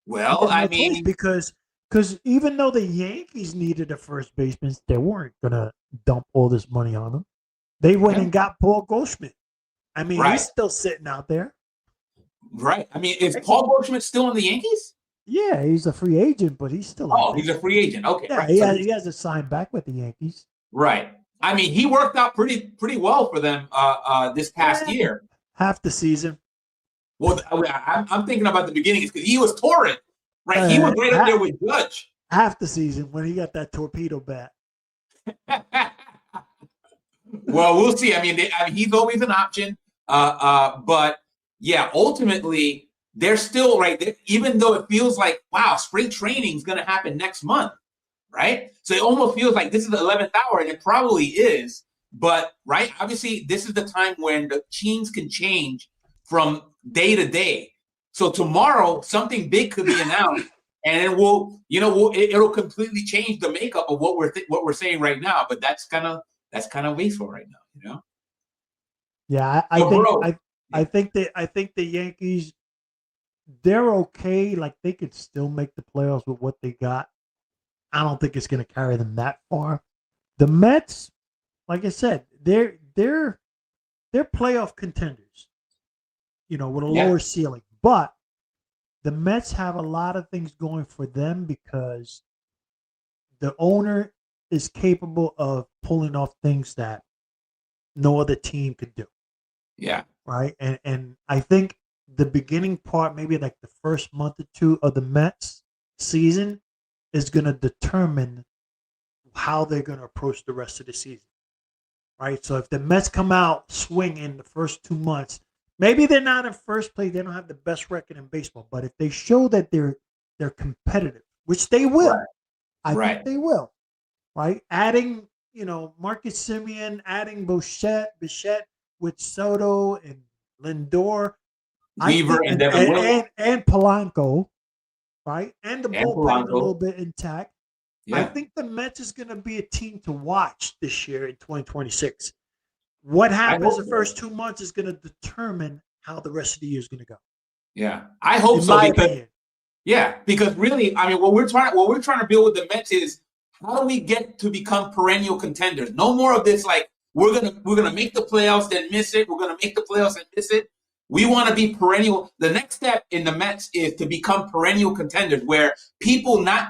He well, had I no choice mean, because even though the Yankees needed a first baseman, they weren't gonna dump all this money on him. They went yeah, and got Paul Goldschmidt. I mean, he's right, still sitting out there. right. I mean, is Paul Goldschmidt still in the Yankees? Yeah, he's a free agent, but he's still out Oh, there. he's a free agent. Okay, Yeah, right. So he has a sign back with the Yankees. right. I mean, he worked out pretty well for them this past Yeah, year. half the season. Well, I'm thinking about the beginnings because he was torrid, right? He was right up there with Judge. Half the season when he got that torpedo bat. Well, we'll see. I mean, he's always an option. But yeah, ultimately, they're still right there, even though it feels like, wow, spring training is going to happen next month, right? So it almost feels like this is the 11th hour, and it probably is. But, right, obviously, this is the time when the teams can change from day to day. So tomorrow, something big could be announced, and then it'll completely change the makeup of what we're saying right now. But that's kind of wasteful right now. Yeah, I So, think bro, I think the Yankees they're okay. Like they could still make the playoffs with what they got. I don't think it's going to carry them that far. The Mets, like I said, they're playoff contenders. With a yeah, lower ceiling, but the Mets have a lot of things going for them because the owner is capable of pulling off things that no other team could do. yeah, Right, and I think the beginning part, maybe like the first month or two of the Mets season, is going to determine how they're going to approach the rest of the season, right? So if the Mets come out swinging the first 2 months, maybe they're not in first place. They don't have the best record in baseball, but if they show that they're competitive, which they will, Right. I Right. think they will, right? Adding, Marcus Simeon, adding Bichette with Soto and Lindor, I Weaver think, and and Devin and, Williams and, and Polanco, right? And the and bullpen a little Polanco. bit intact. I Yeah. think the Mets is going to be a team to watch this year in 2026. What I happens hope the so. first 2 months is going to determine how the rest of the year is going to go, Yeah. I hope in so my because opinion. yeah, because really, I mean, what we're trying to build with the Mets is how do we get to become perennial contenders? No more of this like we're gonna make the playoffs then miss it. We're gonna make the playoffs and miss it. We want to be perennial. The next step in the Mets is to become perennial contenders, where people not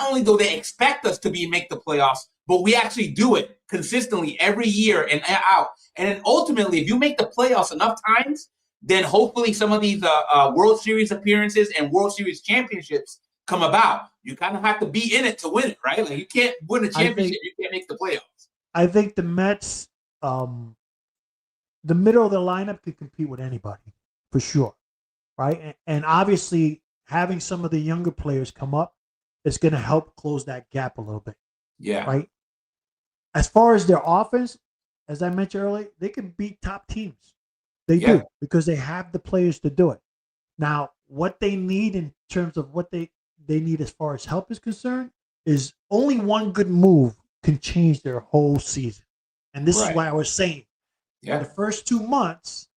only do they expect us to make the playoffs, but we actually do it consistently every year and out. And then ultimately, if you make the playoffs enough times, then hopefully some of these World Series appearances and World Series championships come about. You kind of have to be in it to win it, right? Like you can't win a I championship, think you can't make the playoffs. I think the Mets, the middle of the lineup could compete with anybody for sure, right? And obviously, having some of the younger players come up is going to help close that gap a little bit, Yeah, right? As far as their offense, as I mentioned earlier, they can beat top teams. They yeah, do because they have the players to do it. Now, what they need in terms of what they need as far as help is concerned is only one good move can change their whole season. And this is right. why I was saying the Yeah, first 2 months,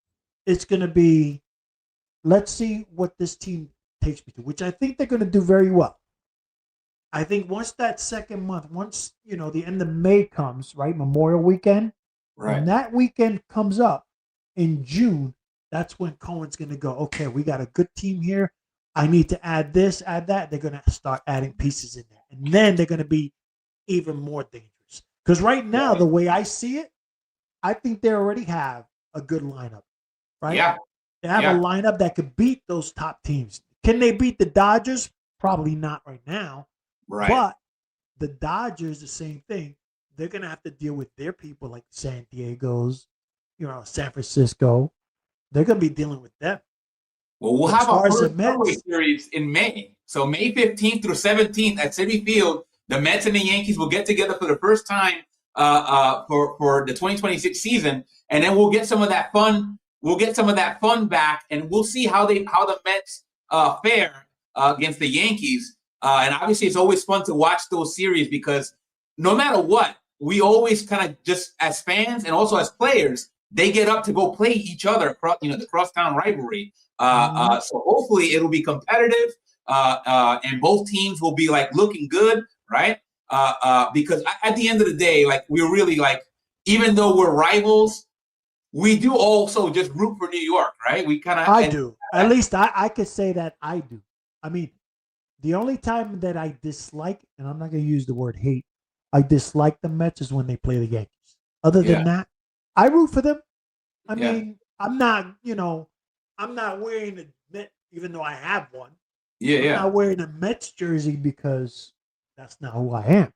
it's going to be, let's see what this team takes me to, which I think they're going to do very well. I think once that second month, once the end of May comes, right, Memorial Weekend, when right. that weekend comes up in June, that's when Cohen's going to go. Okay, we got a good team here. I need to add this, add that. They're going to start adding pieces in there, and then they're going to be even more dangerous. Because right now, Right. the way I see it, I think they already have a good lineup. Right? Yeah, They have a yeah, lineup that could beat those top teams. Can they beat the Dodgers? Probably not right now. right. But the Dodgers, the same thing. They're gonna have to deal with their people like San Diego's, San Francisco. They're gonna be dealing with them. Well, we'll But as have our far as the first Subway Mets, series in May. So May 15th through 17th at Citi Field, the Mets and the Yankees will get together for the first time for the 2026 season, and then we'll get some of that fun. We'll get some of that fun back, and we'll see how the Mets fare against the Yankees. And obviously, it's always fun to watch those series because no matter what, we always kind of just as fans and also as players, they get up to go play each other across, the crosstown rivalry. mhm, So hopefully it'll be competitive, and both teams will be like looking good, right? Because at the end of the day, like we're really like, even though we're rivals, we do also just root for New York, right? We kind of I and do. At least I could say that I do. I mean, the only time that I dislike, and I'm not gonna use the word hate, I dislike the Mets is when they play the Yankees. Other yeah, than that, I root for them. I yeah, mean, I'm not wearing a Met, even though I have one. yeah, I'm yeah, not wearing a Mets jersey because that's not who I am.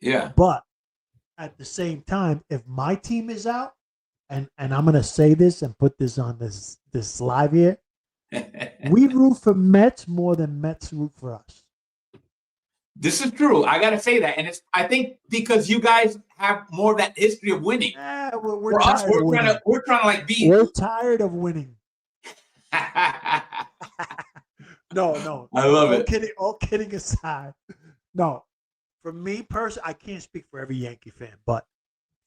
yeah. But at the same time, if my team is out, and I'm gonna say this and put this on this live here, we root for Mets more than Mets root for us. This is true. I gotta say that, and it's I think because you guys have more of that history of winning. We're For us, tired of winning. we're trying to like be. We're tired of winning. I No, no. love All it. kidding. All kidding aside, no. For me personally, I can't speak for every Yankee fan, but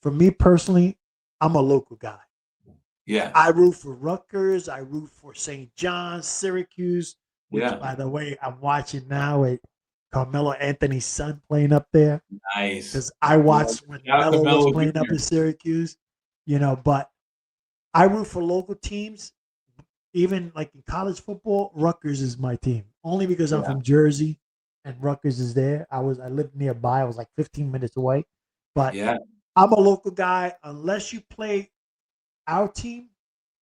for me personally, I'm a local guy. Yeah, I root for Rutgers. I root for St. John's, Syracuse, which, yeah. by the way, I'm watching now with Carmelo Anthony's son playing up there Nice. because I Yeah. watched when Shout out to Melo was Melo playing up Jr. in Syracuse, but I root for local teams. Even like in college football, Rutgers is my team only because I'm Yeah, from Jersey and Rutgers is there. I lived nearby. I was like 15 minutes away, but yeah. I'm a local guy. Unless you play our team,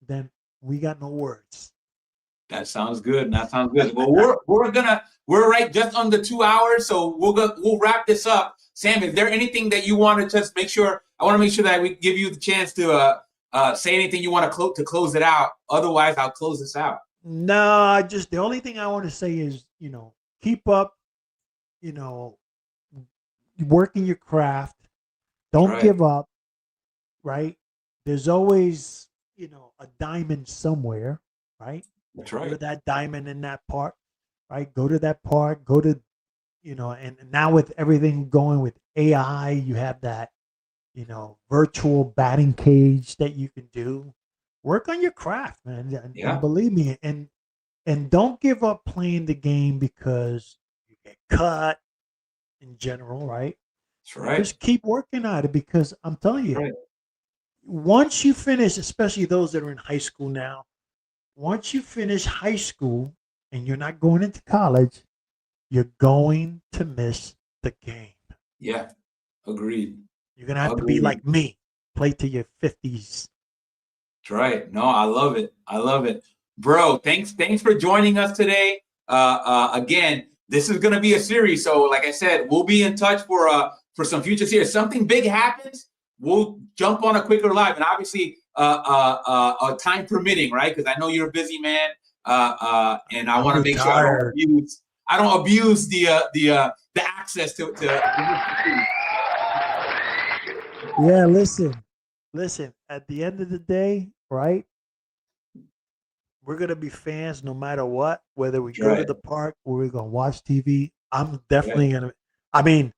then we got no words. That sounds good. That sounds good. Well, we're right just under 2 hours, so we'll wrap this up. Sam, is there anything that you want to just make sure? I want to make sure that we give you the chance to say anything you want to close it out. Otherwise, I'll close this out. No, just the only thing I want to say is, keep up, working your craft. Don't give up, right? There's always, a diamond somewhere, right? That's right. You're that diamond in that park, right? Go to that park, and now with everything going with AI, you have that, virtual batting cage that you can do. Work on your craft, man. And believe me, and don't give up playing the game because you get cut in general, right? That's right. Just keep working at it because I'm telling you, once you finish, especially those that are in high school now, once you finish high school and you're not going into college, you're going to miss the game. Yeah, agreed. You're going to have to be like me, play to your 50s. That's right. No, I love it. I love it. Bro, thanks for joining us today. Again, this is going to be a series. So like I said, we'll be in touch for some future series. Something big happens, we'll jump on a quicker live. And obviously, time permitting, right? Because I know you're a busy man. And I want to make sure I don't abuse the access to Yeah, listen, at the end of the day, right? We're going to be fans no matter what, whether we go to the park or we're going to watch TV. I'm definitely going to, I mean,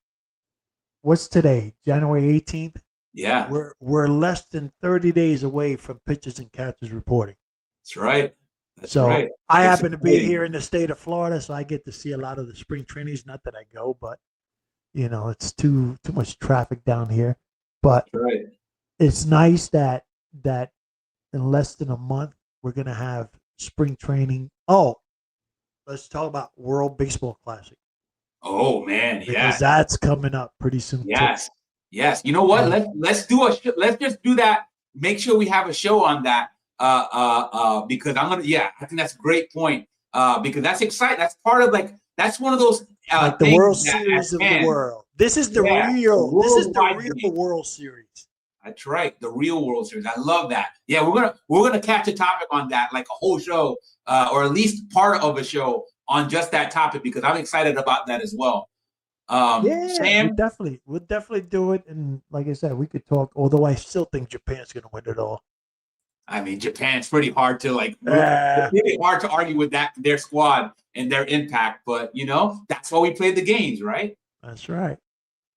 what's today? January 18th? Yeah. We're less than 30 days away from pitchers and catchers reporting. That's right. I happen to be here in the state of Florida, so I get to see a lot of the spring trainings. Not that I go, but it's too much traffic down here. But it's nice that in less than a month we're gonna have spring training. Oh, let's talk about World Baseball Classic. Oh man, because that's coming up pretty soon. Yes, yes. You know what? Let's do let's just do that. Make sure we have a show on that. Because I'm gonna. Yeah, I think that's a great point. Because that's exciting. That's part of that's one of those like the World Series of the world. This is the real. This is the real World Series. That's right, the real World Series. I love that. Yeah, we're gonna catch a topic on that, like a whole show, or at least part of a show on just that topic because I'm excited about that as well. Sam, we'll definitely do it. And like I said, we could talk. Although I still think Japan's gonna win it all. I mean, Japan's pretty hard to really hard to argue with their squad and their impact. But that's why we play the games, right? That's right.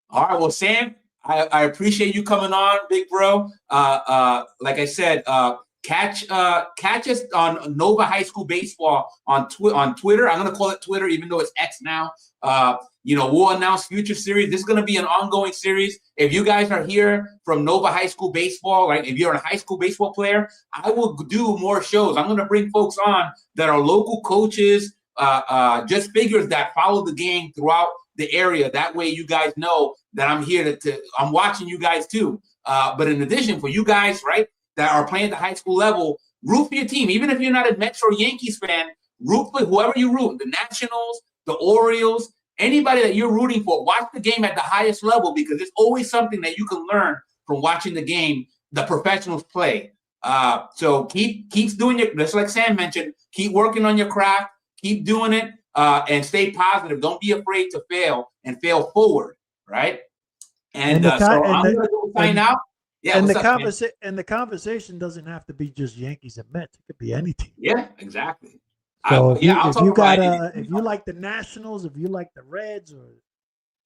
All right. Well, Sam, I appreciate you coming on, big bro. Like I said, catch us on Nova High School Baseball on Twitter. I'm gonna call it Twitter, even though it's X now. We'll announce future series. This is gonna be an ongoing series. If you guys are here from Nova High School Baseball, right? If you're a high school baseball player, I will do more shows. I'm gonna bring folks on that are local coaches, just figures that follow the game throughout the area. That way, you guys know that I'm here I'm watching you guys too. But in addition, for you guys, right, that are playing at the high school level, root for your team. Even if you're not a Mets or Yankees fan, root for whoever you root. The Nationals, the Orioles, anybody that you're rooting for. Watch the game at the highest level because there's always something that you can learn from watching the game the professionals play. So keep doing just like Sam mentioned, keep working on your craft, keep doing it, and stay positive. Don't be afraid to fail and fail forward, right? And I'm going to go find out. Yeah, and the conversation doesn't have to be just Yankees and Mets. It could be any team. Yeah, exactly. So if you like the Nationals, if you like the Reds, or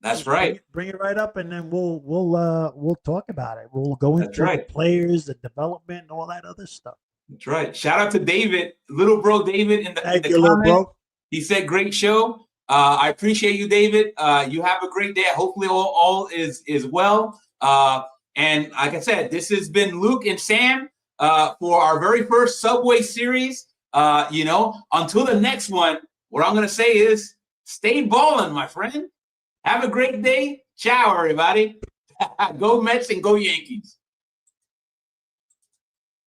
that's right, bring it right up, and then we'll talk about it. We'll go into the players, the development, and all that other stuff. That's right. Shout out to David, little bro David in the comments. Little bro. He said, "Great show. I appreciate you, David. You have a great day. Hopefully, all is well." And like I said, this has been Luke and Sam for our very first Subway series. Until the next one, what I'm going to say is stay balling, my friend. Have a great day. Ciao, everybody. Go Mets and go Yankees.